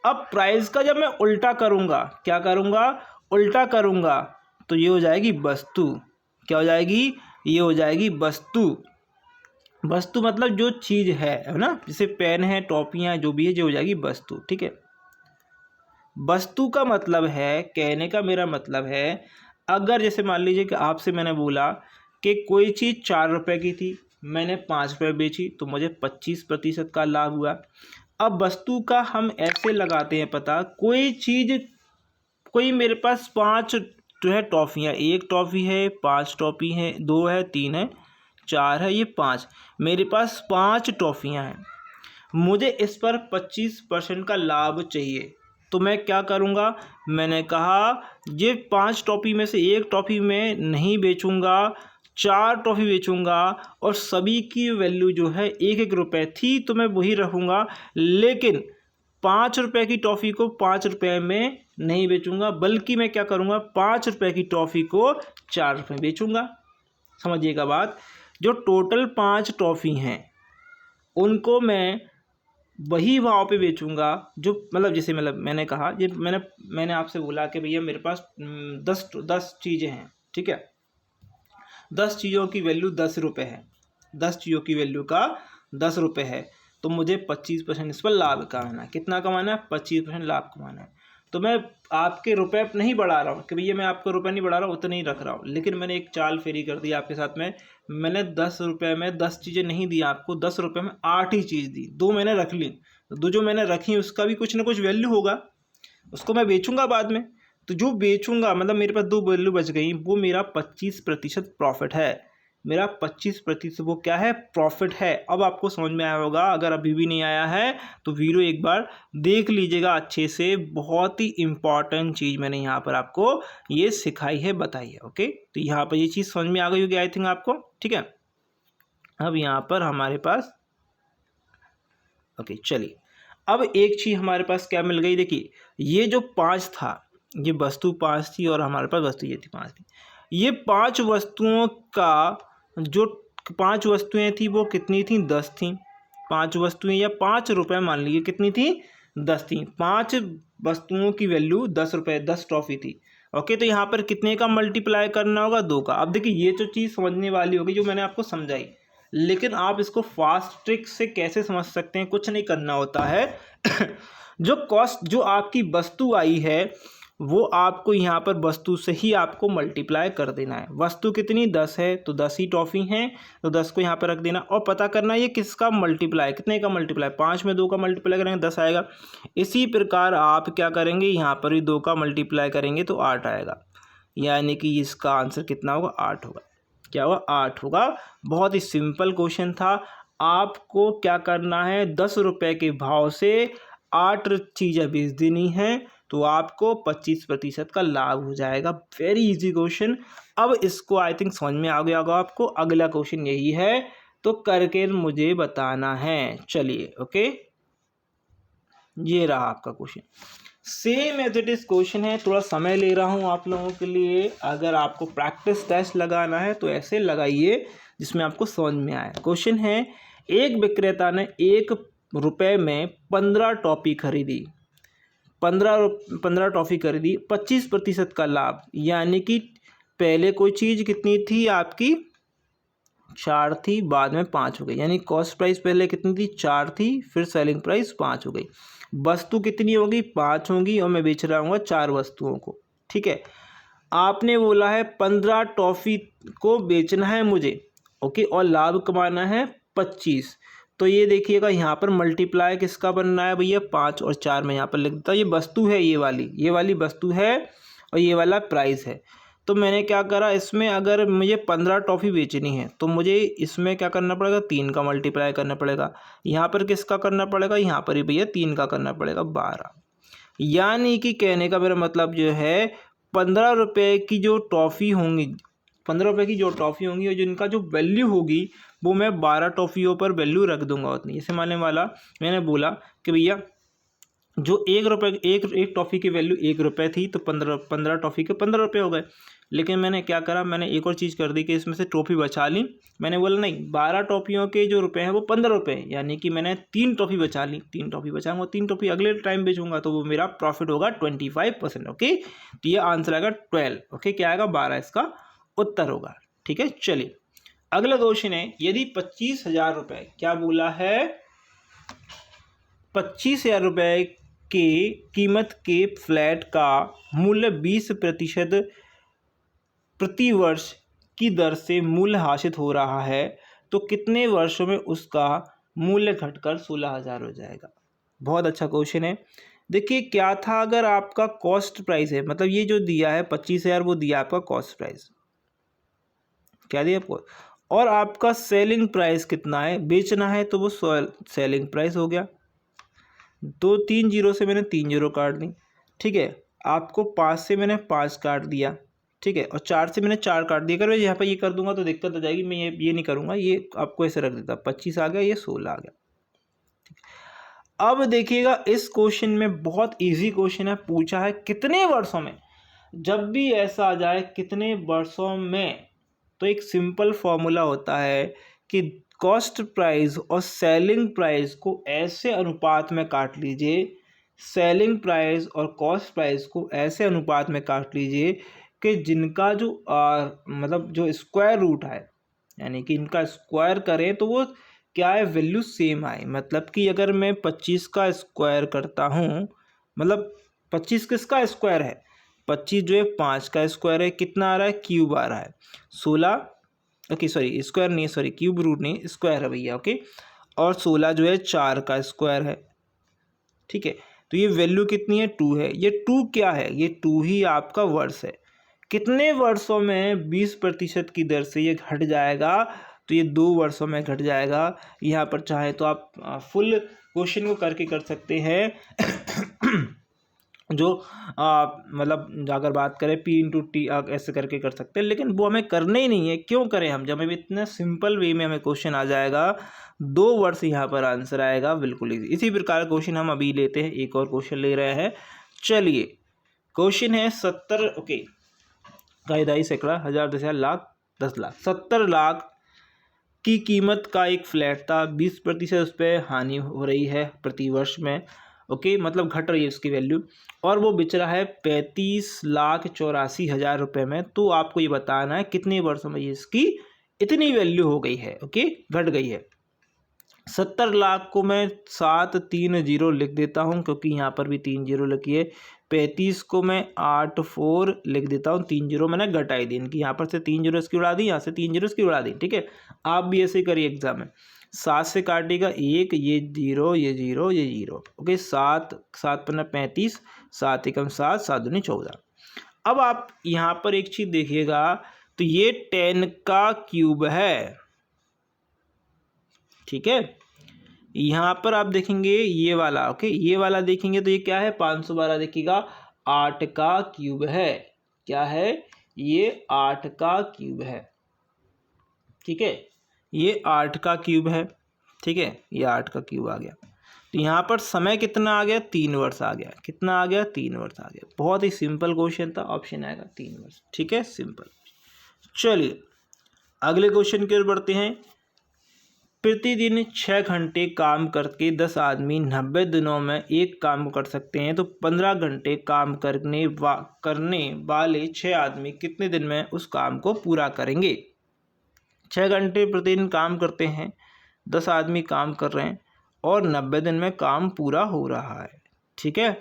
[SPEAKER 1] अब प्राइस का जब मैं उल्टा करूँगा, क्या करूँगा? उल्टा करूँगा तो ये हो जाएगी वस्तु। क्या हो जाएगी? ये हो जाएगी वस्तु। वस्तु मतलब जो चीज़ है ना, जैसे पेन है, टॉफियाँ, जो भी है, जो हो जाएगी वस्तु, ठीक है। वस्तु का मतलब है, कहने का मेरा मतलब है, अगर जैसे मान लीजिए कि आपसे मैंने बोला कि कोई चीज़ 4 रुपये की थी, मैंने 5 रुपये बेची तो मुझे 25% का लाभ हुआ। अब वस्तु का हम ऐसे लगाते हैं पता, कोई मेरे पास 5 जो है टॉफ़ियाँ, 1 टॉफ़ी है, 5 टॉफ़ी है, 2 है, 3 है, 4 है, ये 5, मेरे पास 5 टॉफ़ियाँ हैं। मुझे इस पर 25% का लाभ चाहिए, तो मैं क्या करूँगा? मैंने कहा ये 5 टॉफ़ी में से 1 टॉफ़ी में नहीं बेचूँगा 4 टॉफ़ी बेचूंगा और सभी की वैल्यू जो है 1-1 रुपये थी तो मैं वही रखूँगा, लेकिन 5 रुपये की टॉफ़ी को 5 रुपये में नहीं बेचूंगा, बल्कि मैं क्या करूँगा, 5 रुपये की टॉफ़ी को 4 रुपये बेचूंगा। समझिएगा बात। जो टोटल 5 टॉफ़ी हैं उनको मैं वही भाव पे बेचूंगा जो मतलब जैसे मतलब मैंने कहा ये मैंने आपसे बोला कि भैया मेरे पास 10 चीज़ें हैं, ठीक है, 10 चीज़ों की वैल्यू 10 रुपये है, 10 चीज़ों की वैल्यू का 10 रुपये है, तो मुझे 25% इस पर लाभ कमाना है। कितना कमाना है? 25% लाभ कमाना है। तो मैं आपके रुपए नहीं बढ़ा रहा हूँ कि भैया मैं आपको रुपए नहीं बढ़ा रहा हूँ, उतना ही रख रहा हूँ, लेकिन मैंने एक चाल फेरी कर दी आपके साथ में। मैंने 10 रुपये में 10 चीज़ें नहीं दी आपको, 10 रुपये में 8 ही चीज़ दी, 2 मैंने रख ली। तो 2 जो मैंने रखी उसका भी कुछ ना कुछ वैल्यू होगा, उसको मैं बेचूंगा बाद में। तो जो बेचूंगा मतलब मेरे पास 2 वैल्यू बच गई, वो मेरा 25% प्रॉफिट है। मेरा 25% वो क्या है? प्रॉफिट है। अब आपको समझ में आया होगा। अगर अभी भी नहीं आया है तो वीडियो एक बार देख लीजिएगा अच्छे से। बहुत ही इम्पॉर्टेंट चीज़ मैंने यहाँ पर आपको ये सिखाई है, बताई है। ओके, तो यहाँ पर ये चीज़ समझ में आ गई होगी आई थिंक आपको, ठीक है। अब यहाँ पर हमारे पास ओके चलिए, अब एक चीज़ हमारे पास क्या मिल गई, देखिए ये जो 5 था, ये वस्तु 5 थी और हमारे पास वस्तु ये थी 5 थी। ये 5 वस्तुओं का जो 5 वस्तुएं थी वो कितनी थी? 10 थी। 5 वस्तुएं या 5 रुपये मान लीजिए कितनी थी? 10 थी। 5 वस्तुओं की वैल्यू 10 रुपये, 10 टॉफ़ी थी। ओके, तो यहाँ पर कितने का मल्टीप्लाई करना होगा? 2 का। अब देखिए ये जो चीज़ समझने वाली होगी जो मैंने आपको समझाई, लेकिन आप इसको फास्ट ट्रिक से कैसे समझ सकते हैं? कुछ नहीं करना होता है जो कॉस्ट जो आपकी वस्तु आई है वो आपको यहाँ पर वस्तु से ही आपको मल्टीप्लाई कर देना है। वस्तु कितनी? 10 है, तो 10 ही टॉफ़ी हैं, तो 10 को यहाँ पर रख देना और पता करना ये किसका मल्टीप्लाई, कितने का मल्टीप्लाई। 5 में 2 का मल्टीप्लाई करेंगे 10 आएगा। इसी प्रकार आप क्या करेंगे, यहाँ पर भी 2 का मल्टीप्लाई करेंगे तो 8 आएगा, यानी कि इसका आंसर कितना होगा? 8 होगा। क्या होगा? 8 होगा। बहुत ही सिंपल क्वेश्चन था। आपको क्या करना है, 10 रुपये के भाव से 8 चीज़ें बेच देनी है तो आपको 25% का लाभ हो जाएगा। Very easy question. अब इसको आई थिंक समझ में आ गया होगा आपको। अगला क्वेश्चन यही है, तो करके मुझे बताना है। चलिए ओके, ये रहा आपका question. Same as it is question है, थोड़ा समय ले रहा हूँ आप लोगों के लिए। अगर आपको प्रैक्टिस टेस्ट लगाना है तो ऐसे लगाइए जिसमें आपको समझ में आए। क्वेश्चन है, एक विक्रेता ने 1 रुपये में 15 टॉफ़ी खरीदी, 15 टॉफ़ी खरीदी, 25% का लाभ, यानी कि पहले कोई चीज़ कितनी थी आपकी? 4 थी, बाद में 5 हो गई, यानी कॉस्ट प्राइस पहले कितनी थी? 4 थी, फिर सेलिंग प्राइस 5 हो गई। वस्तु कितनी होगी? 5 होगी और मैं बेच रहा हूँ 4 वस्तुओं को, ठीक है। आपने बोला है 15 टॉफ़ी को बेचना है मुझे, ओके, और लाभ कमाना है 25। तो ये देखिएगा यहाँ पर मल्टीप्लाई किसका बनना है भैया? 5 और 4 में यहाँ पर लिख देता हूँ। ये वस्तु है, ये वाली वस्तु है और ये वाला प्राइस है। तो मैंने क्या करा, इसमें अगर मुझे 15 टॉफ़ी बेचनी है तो मुझे इसमें क्या करना पड़ेगा? 3 का मल्टीप्लाई करना पड़ेगा। यहाँ पर किसका करना पड़ेगा? यहाँ पर ही भैया 3 का करना पड़ेगा, 12। यानी कि कहने का मेरा मतलब जो है 15 रुपये की जो टॉफ़ी होंगी, 15 रुपये की जो टॉफ़ी होंगी और जिनका जो वैल्यू होगी वो मैं 12 टॉफ़ियों पर वैल्यू रख दूंगा उतनी। जैसे मानने वाला मैंने बोला कि भैया जो 1 रुपये एक टॉफ़ी की वैल्यू 1 रुपये थी तो 15 टॉफ़ी के 15 रुपये हो गए। लेकिन मैंने क्या करा, मैंने एक और चीज़ कर दी कि इसमें से टॉफ़ी बचा ली। मैंने बोला नहीं, 12 टॉफ़ियों के जो रुपए हैं वो 15 रुपये, यानी कि मैंने 3 टॉफ़ी बचा ली। 3 टॉफ़ी बचाऊंगा, 3 टॉफ़ी अगले टाइम बेचूंगा तो वो मेरा प्रॉफिट होगा 25%। ओके, तो ये आंसर आएगा 12। ओके, क्या आएगा? 12 इसका उत्तर होगा। ठीक है, चलिए अगला क्वेश्चन है, यदि 25,000 रुपये, क्या बोला है? 25,000 रुपये के कीमत के फ्लैट का मूल्य 20% प्रति वर्ष की दर से मूल्य हासिल हो रहा है तो कितने वर्षों में उसका मूल्य घटकर 16,000 हो जाएगा? बहुत अच्छा क्वेश्चन है। देखिए क्या था, अगर आपका कॉस्ट प्राइस है, मतलब ये जो दिया है 25,000 वो दिया आपका कॉस्ट प्राइस, क्या दिया आपको, और आपका सेलिंग प्राइस कितना है, बेचना है तो वो सेलिंग प्राइस हो गया। 3 जीरो से मैंने 3 जीरो काट दी, ठीक है। आपको 5 से मैंने 5 काट दिया, ठीक है। और 4 से मैंने 4 काट दिया। अगर मैं यहाँ पर ये कर दूंगा तो दिक्कत हो जाएगी, मैं ये नहीं करूँगा, ये आपको ऐसे रख देता। 25 आ गया, ये 16 आ गया। अब देखिएगा इस क्वेश्चन में बहुत इजी क्वेश्चन है, पूछा है कितने वर्षों में। जब भी ऐसा आ जाए कितने वर्षों में, तो एक सिंपल फॉर्मूला होता है कि कॉस्ट प्राइस और सेलिंग प्राइस को ऐसे अनुपात में काट लीजिए, सेलिंग प्राइस और कॉस्ट प्राइस को ऐसे अनुपात में काट लीजिए कि जिनका जो मतलब जो स्क्वायर रूट है, यानी कि इनका स्क्वायर करें तो वो क्या है, वैल्यू सेम आए। मतलब कि अगर मैं 25 का स्क्वायर करता हूँ, मतलब 25 किसका स्क्वायर है, 25 जो है 5 का स्क्वायर है, कितना आ रहा है, क्यूब आ रहा है 16, ओके सॉरी स्क्वायर नहीं, सॉरी क्यूब रूट नहीं, स्क्वायर है भैया, ओके। और 16 जो है 4 का स्क्वायर है, ठीक है। तो ये वैल्यू कितनी है, 2 है। ये 2 क्या है, ये 2 ही आपका वर्ष है। कितने वर्षों में 20% की दर से ये घट जाएगा, तो ये 2 वर्षों में घट जाएगा। यहाँ पर चाहे तो आप फुल क्वेश्चन को करके कर सकते हैं जो मतलब अगर बात करें P इंटू टी ऐसे करके कर सकते हैं, लेकिन वो हमें करने ही नहीं है। क्यों करें हम, जब हमें इतना सिंपल वे में हमें क्वेश्चन आ जाएगा, 2 वर्ष यहाँ पर आंसर आएगा, बिल्कुल इसी प्रकार क्वेश्चन हम अभी लेते हैं। एक और क्वेश्चन ले रहे हैं, चलिए। क्वेश्चन है 70, ओके, कायदाई सैकड़ा, 1000, 10,000, लाख, 10 लाख, 70 लाख की कीमत का एक फ्लैट था, 20% उस पर हानि हो रही है प्रति वर्ष में, ओके, मतलब घट रही है उसकी वैल्यू, और वो बिच रहा है 35,84,000 रुपये में। तो आपको ये बताना है कितने वर्षों में ये इसकी इतनी वैल्यू हो गई है, ओके, घट गई है। 70 लाख को मैं 7 3 0 लिख देता हूँ, क्योंकि यहाँ पर भी 3 0 लिखी है। 35 को मैं 8 4 लिख देता हूँ, 3 0 मैंने घटाई दी इनकी, यहाँ पर से 3 0 इसकी उड़ा दी, यहाँ से 3 0 इसकी उड़ा दी, ठीक है। आप भी ऐसे ही करिए एग्जाम में। 7 से काटेगा 1, ये 0, ये 0, ये 0, ओके। 7 7 पन्ना 35, 7 एकम 7, 7 दूनी 14। अब आप यहाँ पर एक चीज़ देखिएगा, तो ये 10 का क्यूब है, ठीक है। यहाँ पर आप देखेंगे ये वाला, ओके, ये वाला देखेंगे तो ये क्या है, 512, देखिएगा 8 का क्यूब है, क्या है, ये 8 का क्यूब है, ठीक है, ये 8 का क्यूब है, ठीक है, ये 8 का क्यूब आ गया। तो यहाँ पर समय कितना आ गया, 3 वर्ष आ गया, कितना आ गया, 3 वर्ष आ गया। बहुत ही सिंपल क्वेश्चन था, ऑप्शन आएगा 3 वर्ष, ठीक है, सिंपल। चलिए अगले क्वेश्चन की ओर बढ़ते हैं। प्रतिदिन 6 घंटे काम करके 10 आदमी 90 दिनों में एक काम कर सकते हैं, तो 15 घंटे काम करने वाले 6 आदमी कितने दिन में उस काम को पूरा करेंगे। 6 घंटे प्रतिदिन काम करते हैं, 10 आदमी काम कर रहे हैं और 90 दिन में काम पूरा हो रहा है, ठीक है।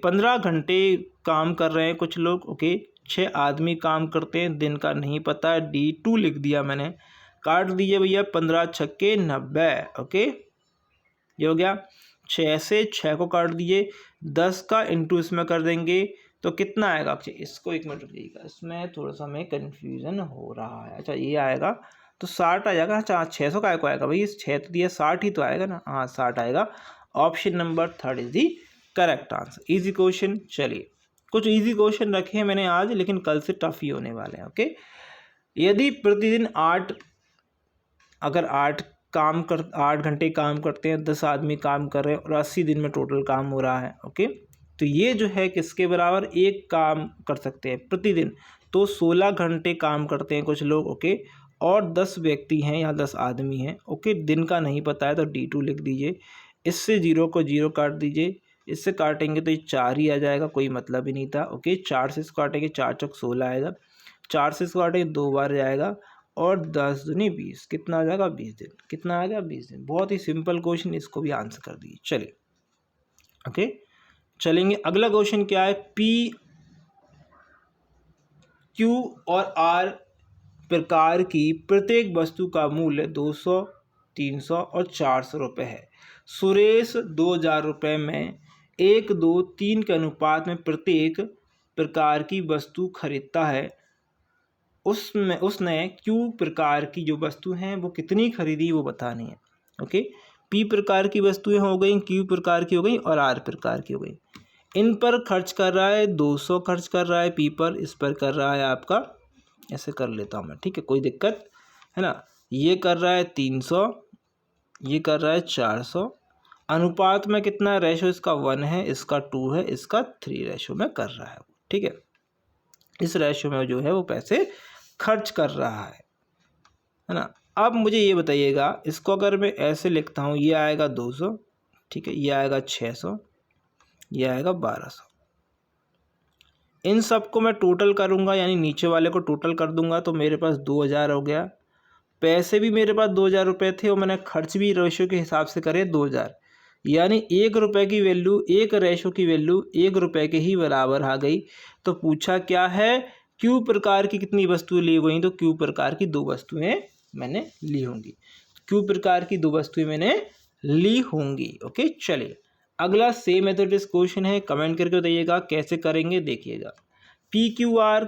[SPEAKER 1] 15 घंटे काम कर रहे हैं कुछ लोग, ओके। 6 आदमी काम करते हैं, दिन का नहीं पता है, D2 लिख दिया मैंने, काट दीजिए भैया, 15 छक्के 90, ओके, ये हो गया। 6 से 6 को काट दीजिए, 10 का इंटू इसमें कर देंगे तो कितना आएगा। अच्छा इसको एक मिनट रुकिएगा, इसमें थोड़ा सा हमें कन्फ्यूज़न हो रहा है। अच्छा ये आएगा तो 60 आ जाएगा। अच्छा 600 का को आएगा भाई, 6 तो दिया, 60 ही तो आएगा ना, हाँ 60 आएगा। Option number 3 is the correct answer. Easy question. चलिए कुछ इजी क्वेश्चन रखे हैं मैंने आज, लेकिन कल से टफ ही होने वाले हैं, ओके। यदि प्रतिदिन 8 घंटे काम करते हैं, 10 आदमी काम कर रहे हैं और 80 दिन में टोटल काम हो रहा है, ओके, तो ये जो है किसके बराबर, एक काम कर सकते हैं प्रतिदिन, तो 16 घंटे काम करते हैं कुछ लोग, ओके, और 10 व्यक्ति हैं, यहाँ 10 आदमी हैं, ओके। दिन का नहीं पता है तो D2 लिख दीजिए, इससे 0 को 0 काट दीजिए, इससे काटेंगे तो ये 4 ही आ जाएगा, कोई मतलब ही नहीं था, ओके। 4 से इसको काटेंगे, 4 चौक 16 आएगा, 4 से इसको काटेंगे 2 बार जाएगा, और 10 दूनी 20, कितना आ जाएगा, 20 दिन, कितना आ गया, 20 दिन। बहुत ही सिंपल क्वेश्चन, इसको भी आंसर कर दीजिए। चलिए ओके, चलेंगे अगला क्वेश्चन क्या है। P, Q और R प्रकार की प्रत्येक वस्तु का मूल्य 200, 300 और 400 रुपये है। सुरेश 2000 रुपये में 1, 2, 3 के अनुपात में प्रत्येक प्रकार की वस्तु खरीदता है। उसने Q प्रकार की जो वस्तु हैं वो कितनी खरीदी वो बतानी है, ओके। P प्रकार की वस्तुएं हो गई, Q प्रकार की हो गई और R प्रकार की हो गई। इन पर खर्च कर रहा है 200 खर्च कर रहा है पी पर, इस पर कर रहा है आपका, ऐसे कर लेता हूँ मैं, ठीक है, कोई दिक्कत है ना। ये कर रहा है 300, ये कर रहा है 400। अनुपात में कितना, रेशो इसका 1 है, इसका 2 है, इसका 3 रेशो में कर रहा है, ठीक है। इस रेशो में जो है वो पैसे खर्च कर रहा है ना। अब मुझे ये बताइएगा, इसको अगर मैं ऐसे लिखता हूँ, ये आएगा 200, ठीक है, ये आएगा 600, ये आएगा 1200। इन सबको मैं टोटल करूँगा, यानी नीचे वाले को टोटल कर दूंगा तो मेरे पास 2000 हो गया। पैसे भी मेरे पास 2000 रुपये थे और मैंने खर्च भी रेशो के हिसाब से करे 2000, यानी 1 रुपये की वैल्यू, एक रेशो की वैल्यू 1 रुपये के ही बराबर आ गई। तो पूछा क्या है, क्यू प्रकार की कितनी वस्तुएं ली गई, तो क्यू प्रकार की 2 वस्तुएं मैंने ली होंगी, क्यू प्रकार की 2 वस्तुएं मैंने ली होंगी। ओके, चलिए अगला सेम मैथमेटिक्स क्वेश्चन है, कमेंट करके बताइएगा कैसे करेंगे, देखिएगा। पी क्यू आर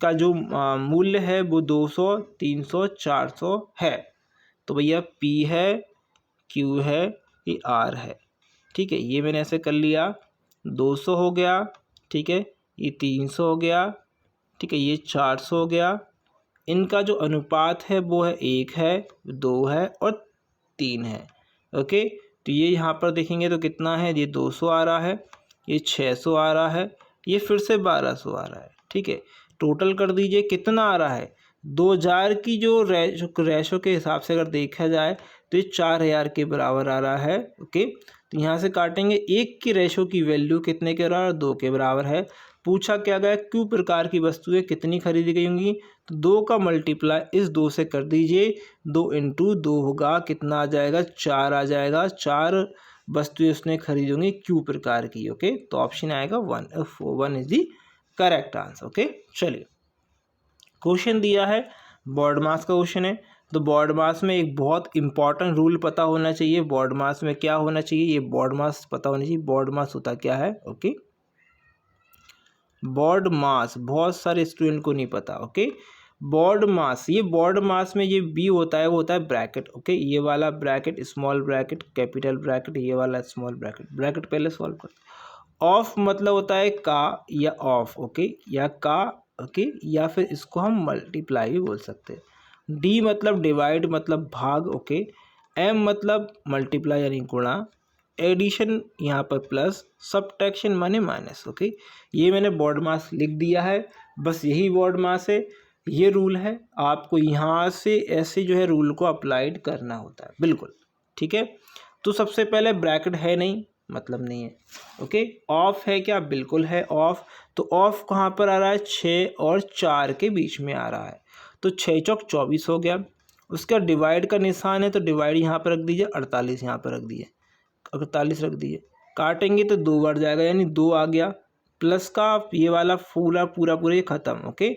[SPEAKER 1] का जो मूल्य है वो 200, 300, 400 है। तो भैया पी है, क्यू है, ये आर है, ठीक है। ये मैंने ऐसे कर लिया, 200 हो गया, ठीक है, ये 300 हो गया, ठीक है, ये 400 हो गया। इनका जो अनुपात है वो है 1 है, 2 है और 3 है। ओके, तो ये यहाँ पर देखेंगे तो कितना है, ये 200 आ रहा है, ये 600 आ रहा है, ये फिर से 1200 आ रहा है, ठीक है। टोटल कर दीजिए, कितना आ रहा है, 2000 की जो रेशो के हिसाब से अगर देखा जाए तो ये 4000 के बराबर आ रहा है। ओके, तो यहाँ से काटेंगे, 1 की रेशो की वैल्यू कितने के बराबर, 2 के बराबर है। पूछा क्या गया, क्यू प्रकार की वस्तुएं कितनी खरीदी गई होंगी, तो 2 का मल्टीप्लाई इस 2 से कर दीजिए, 2 इंटू 2 होगा, कितना आ जाएगा, 4 आ जाएगा। 4 वस्तुएं उसने खरीदी होंगी क्यू प्रकार की। ओके, तो ऑप्शन आएगा 1 is the correct answer. Okay, चलिए क्वेश्चन दिया है, बॉडी मास का क्वेश्चन है। तो बॉडी मास में एक बहुत इंपॉर्टेंट रूल पता होना चाहिए, बॉडी मास में क्या होना चाहिए, ये बॉडी मास पता होना चाहिए। बॉडी मास होता क्या है, ओके, बॉडी मास बहुत सारे स्टूडेंट को नहीं पता। ओके, बॉडी मास, ये बॉडी मास में ये बी होता है, वो होता है ब्रैकेट। ओके, ये वाला bracket, small bracket, capital bracket, ये वाला स्मॉल ब्रैकेट। ब्रैकेट पहले सॉल्व कर। ऑफ मतलब होता है का या ऑफ, ओके, या का, ओके, या फिर इसको हम मल्टीप्लाई भी बोल सकते हैं। डी मतलब डिवाइड मतलब भाग, ओके। एम मतलब मल्टीप्लाई यानी गुणा, एडिशन यहाँ पर प्लस, सब्ट्रैक्शन माने माइनस। ओके, ये मैंने बॉडी मास लिख दिया है, बस यही बॉडी मास है, ये रूल है। आपको यहाँ से ऐसे जो है रूल को अप्लाइड करना होता है, बिल्कुल ठीक है। तो सबसे पहले ब्रैकेट है नहीं, मतलब नहीं है। ओके, ऑफ है क्या, बिल्कुल है ऑफ। तो ऑफ कहाँ पर आ रहा है, 6 और 4 के बीच में आ रहा है, तो 6 चौक 24 हो गया। उसका डिवाइड का निशान है, तो डिवाइड यहाँ पर रख दीजिए, 48 यहाँ पर रख दिए, 48 रख दिए। काटेंगे तो 2 बढ़ जाएगा, यानी 2 आ गया, प्लस का ये वाला पूरा पूरा पूरा ये ख़त्म। ओके,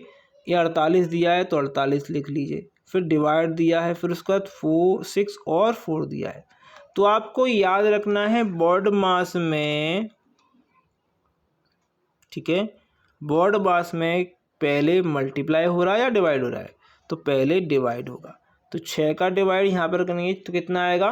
[SPEAKER 1] ये 48 दिया है तो 48 लिख लीजिए, फिर डिवाइड दिया है, फिर उसके बाद 4, 6 और 4 दिया है। तो आपको याद रखना है बॉडी मास में, ठीक है, बॉडी मास में पहले मल्टीप्लाई हो रहा है या डिवाइड हो रहा है, तो पहले डिवाइड होगा। तो 6 का डिवाइड यहाँ पर करेंगे तो कितना आएगा,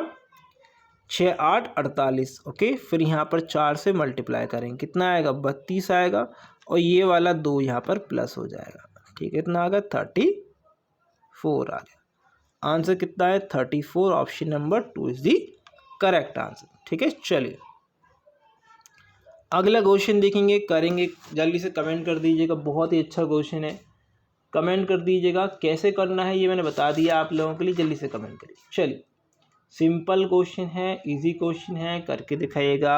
[SPEAKER 1] 6 8 48। ओके, फिर यहाँ पर 4 से मल्टीप्लाई करेंगे, कितना आएगा, 32 आएगा, और ये वाला 2 यहाँ पर प्लस हो जाएगा, ठीक है, इतना आ गया 34 आ गया। आंसर कितना है, 34। Option number 2 is the correct answer, ठीक है। चलिए अगला क्वेश्चन देखेंगे, करेंगे, जल्दी से कमेंट कर दीजिएगा, बहुत ही अच्छा क्वेश्चन है, कमेंट कर दीजिएगा कैसे करना है, ये मैंने बता दिया आप लोगों के लिए, जल्दी से कमेंट करिए। चलिए सिंपल क्वेश्चन है, इजी क्वेश्चन है, करके दिखाइएगा।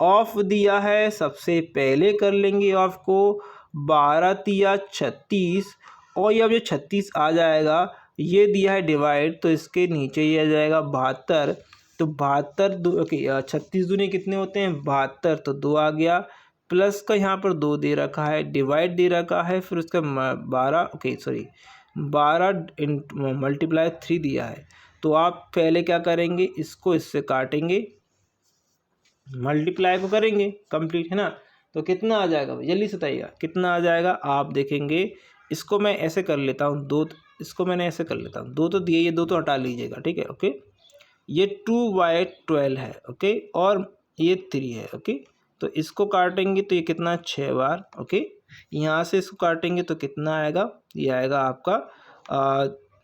[SPEAKER 1] ऑफ दिया है, सबसे पहले कर लेंगे ऑफ को, 12 तिया 36, और ये अब जो 36 आ जाएगा, ये दिया है डिवाइड, तो इसके नीचे ये आ जाएगा 72। तो 72 दो, ओके, 36 दूनी कितने होते हैं, 72, तो 2 आ गया, प्लस का यहाँ पर 2 दे रखा है, डिवाइड दे रखा है, फिर उसका 12, ओके सॉरी 12 मल्टीप्लाई 3 दिया है। तो आप पहले क्या करेंगे, इसको इससे काटेंगे, मल्टीप्लाई को करेंगे, कंप्लीट है ना। तो कितना आ जाएगा भाई, जल्दी से बताइएगा कितना आ जाएगा। आप देखेंगे, इसको मैं ऐसे कर लेता हूँ, 2, इसको मैंने ऐसे कर लेता हूँ, 2 तो दिए, ये 2 तो हटा लीजिएगा, ठीक है। ओके, ये 2/12 है, ओके, और ये 3 है, ओके, तो इसको काटेंगे तो ये कितना 6 बार, ओके। यहाँ से इसको काटेंगे तो कितना आएगा, ये आएगा आपका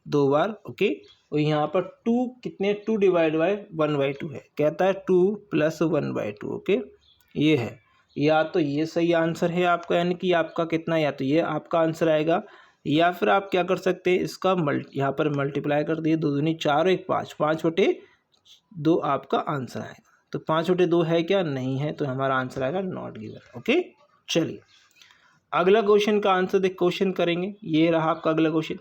[SPEAKER 1] 2 बार, ओके। और यहाँ पर 2 कितने 2 डिवाइड बाई 1/2 है, कहता है 2 + 1/2, ओके। ये है, या तो ये सही आंसर है आपका, यानी कि आपका कितना, या तो ये आपका आंसर आएगा, या फिर आप क्या कर सकते हैं, इसका यहाँ पर मल्टीप्लाई कर दिए, 2 दूनी 4 और 1 5, 5/2 आपका आंसर आएगा। तो 5/2 है क्या, नहीं है, तो हमारा आंसर आएगा नॉट गिवन, ओके। चलिए अगला क्वेश्चन का आंसर देख क्वेश्चन करेंगे। ये रहा आपका अगला क्वेश्चन।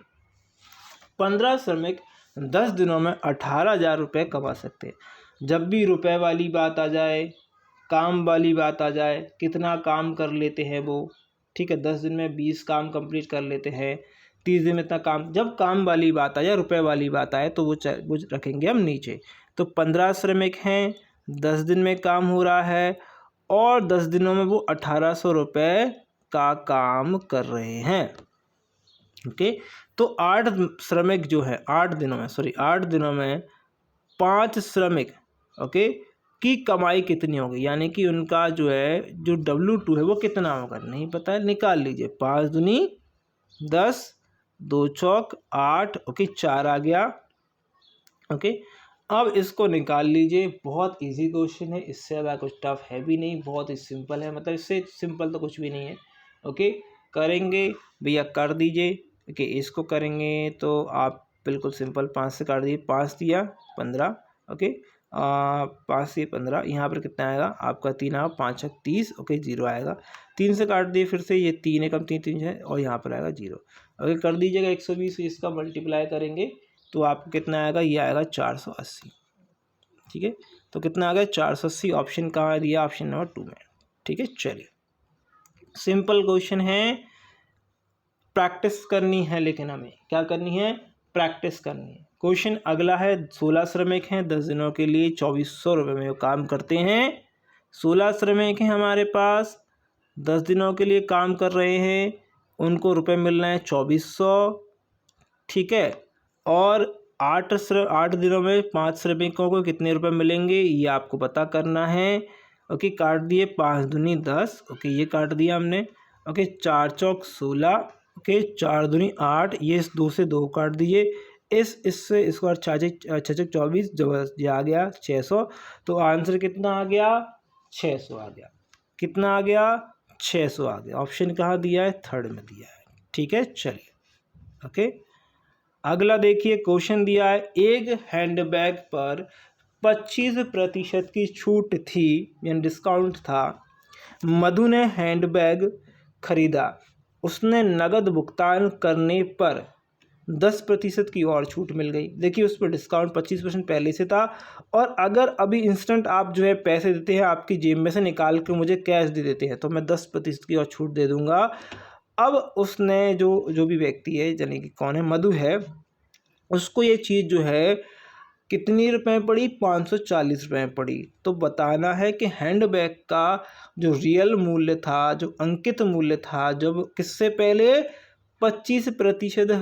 [SPEAKER 1] 15 श्रमिक 10 दिनों में 18,000 रुपये कमा सकते हैं। जब भी रुपए वाली बात आ जाए, काम वाली बात आ जाए, कितना काम कर लेते हैं वो, ठीक है। 10 दिन में 20 काम कंप्लीट कर लेते हैं, 30 दिन में इतना काम, जब काम वाली बात आ जाए, रुपए वाली बात आए, तो वो रखेंगे हम नीचे। तो 15 श्रमिक हैं, 10 दिन में काम हो रहा है, और 10 दिनों में वो 1800 रुपये का काम कर रहे हैं, ओके। तो 8 श्रमिक जो है 8 दिनों में 5 श्रमिक, ओके, की कमाई कितनी होगी, यानी कि उनका जो है जो W2 है वो कितना होगा, नहीं पता है, निकाल लीजिए। 5 दूनी 10, 2 चौक 8, ओके, 4 आ गया, ओके। अब इसको निकाल लीजिए, बहुत इजी क्वेश्चन है, इससे ज़्यादा कुछ टफ है भी नहीं, बहुत ही सिंपल है, मतलब इससे सिंपल तो कुछ भी नहीं है, ओके। करेंगे भैया, कर दीजिए, ओके। इसको करेंगे तो आप बिल्कुल सिंपल 5 से काट दीजिए, 5 दिया 15, ओके। 5 से 15, यहाँ पर कितना आएगा आपका 3 आएगा, 5 30, ओके, 0 आएगा। 3 से काट दिए फिर से, ये 3 एकम 3 3 है, और यहाँ पर आएगा 0, ओके। कर दीजिएगा 120, इसका मल्टीप्लाई करेंगे तो आपको कितना आएगा, ये आएगा 480, ठीक है। तो कितना आ गया 480, ऑप्शन कहाँ दिया, ऑप्शन नंबर 2 में, ठीक है। चलिए सिंपल क्वेश्चन है, प्रैक्टिस करनी है, लेकिन हमें क्या करनी है, प्रैक्टिस करनी है। क्वेश्चन अगला है, 16 श्रमिक हैं, 10 दिनों के लिए 2400 रुपये में काम करते हैं। 16 श्रमिक हैं हमारे पास, 10 दिनों के लिए काम कर रहे हैं, उनको रुपए मिल रहे हैं 2400, ठीक है। और 8 दिनों में 5 श्रमिकों को कितने रुपए मिलेंगे, ये आपको पता करना है, ओके। काट दिए, 5 दूनी 10, ओके, ये काट दिया हमने, ओके। 4 चौक 16, ओके, 4 दूनी 8, ये 2 से 2 काट दिए, इससे इसको 6 चौक 24, जो ये आ गया 600। तो आंसर कितना आ गया, 600 आ गया, कितना आ गया, 600 आ गया। ऑप्शन कहाँ दिया है, 3rd में दिया है, ठीक है। चलिए ओके, अगला देखिए क्वेश्चन दिया है, एक हैंडबैग पर 25% की छूट थी, यानी डिस्काउंट था। मधु ने हैंडबैग खरीदा, उसने नगद भुगतान करने पर 10% की और छूट मिल गई। देखिए उस पर डिस्काउंट 25% पहले से था, और अगर अभी इंस्टेंट आप जो है पैसे देते हैं, आपकी जेब में से निकाल के मुझे कैश दे देते हैं, तो मैं 10% की और छूट दे दूंगा। अब उसने जो भी व्यक्ति है, यानी कि कौन है, मधु है, उसको ये चीज़ जो है कितनी रुपए पड़ी, 540 रुपये पड़ी। तो बताना है कि हैंडबैग का जो रियल मूल्य था, जो अंकित मूल्य था, जब किससे पहले 25%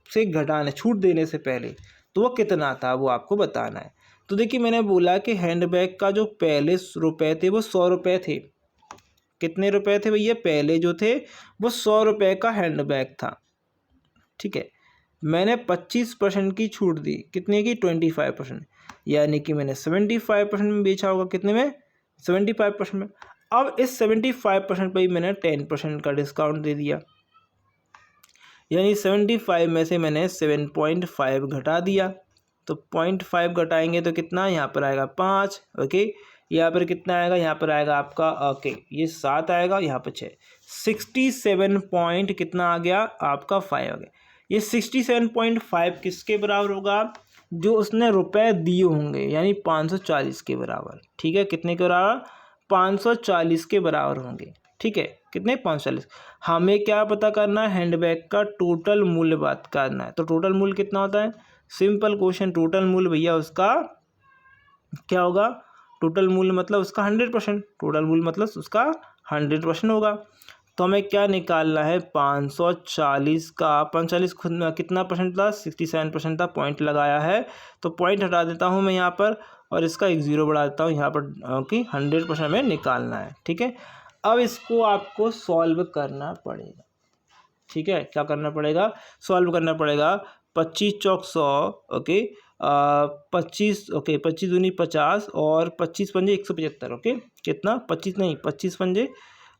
[SPEAKER 1] से घटाने, छूट देने से पहले, तो वो कितना था, वो आपको बताना है। तो देखिए मैंने बोला कि हैंडबैग का जो पहले रुपए थे वो 100 रुपये थे। कितने रुपए थे भैया, पहले जो थे वो 100 रुपये का हैंडबैग था, ठीक है। मैंने 25% की छूट दी, कितने की, 25%, यानी कि मैंने 75% में बेचा होगा, कितने में, 75% में। अब इस 75% पर ही मैंने 10% का डिस्काउंट दे दिया, यानी 75 में से मैंने 7.5 घटा दिया। तो 0.5 घटाएंगे तो कितना, यहाँ पर आएगा 5, ओके। यहाँ पर कितना आएगा, यहाँ पर आएगा आपका, ओके, ये 7 आएगा, यहाँ पर 6, 67 पॉइंट कितना आ गया आपका 5 आ गया। ये 67.5 किसके बराबर होगा, जो उसने रुपए दिए होंगे, यानी 540 के बराबर, ठीक है। कितने के बराबर, 540 के बराबर होंगे, ठीक है। कितने, 540। हमें क्या पता करना है, हैंडबैग का टोटल मूल्य बात करना है। तो टोटल मूल्य कितना होता है, सिंपल क्वेश्चन, टोटल मूल्य भैया उसका क्या होगा, टोटल मूल्य मतलब उसका 100%, टोटल मूल्य मतलब उसका 100% होगा। तो हमें क्या निकालना है, 540 का 45 खुद कितना परसेंट था, 67% था, पॉइंट लगाया है, तो पॉइंट हटा देता हूँ मैं यहाँ पर, और इसका एक ज़ीरो बढ़ा देता हूँ यहाँ पर कि 100% हमें निकालना है। ठीक है, अब इसको आपको सॉल्व करना पड़ेगा। ठीक है, क्या करना पड़ेगा, सॉल्व करना पड़ेगा। 25 चौक 100, ओके, 25, ओके, 25 दूनी 50 और 25 पंजे 175, ओके, कितना, 25 नहीं, 25 पंजे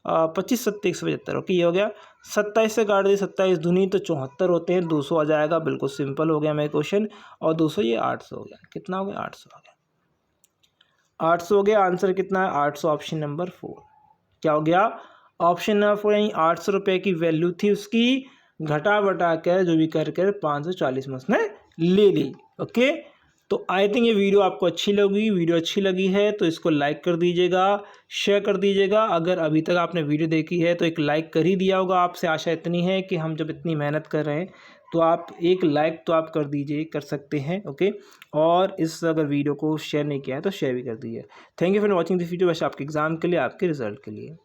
[SPEAKER 1] 25 सत्ते 175, ओके, ये हो गया। 27 से काट दी, 27 दूनी तो 74 होते हैं, 200 आ जाएगा, बिल्कुल सिंपल हो गया मेरा क्वेश्चन। और 200 ये 800 हो गया, कितना हो गया, 800 हो गया, 800 हो गया। आंसर कितना है, 800, ऑप्शन नंबर 4। क्या हो गया, ऑप्शन नंबर 4, यानी 800 रुपये की वैल्यू थी उसकी, घटा बटा कर जो भी कर 540 में उसने ले ली। ओके, तो आई थिंक ये वीडियो आपको अच्छी लगी। वीडियो अच्छी लगी है तो इसको लाइक कर दीजिएगा, शेयर कर दीजिएगा। अगर अभी तक आपने वीडियो देखी है तो एक लाइक कर ही दिया होगा। आपसे आशा इतनी है कि हम जब इतनी मेहनत कर रहे हैं तो आप एक लाइक तो आप कर दीजिए, कर सकते हैं। ओके, और इस अगर वीडियो को शेयर नहीं किया है तो शेयर भी कर दीजिए। Thank you for watching this video. बस आपके एग्जाम के लिए, आपके रिजल्ट के लिए।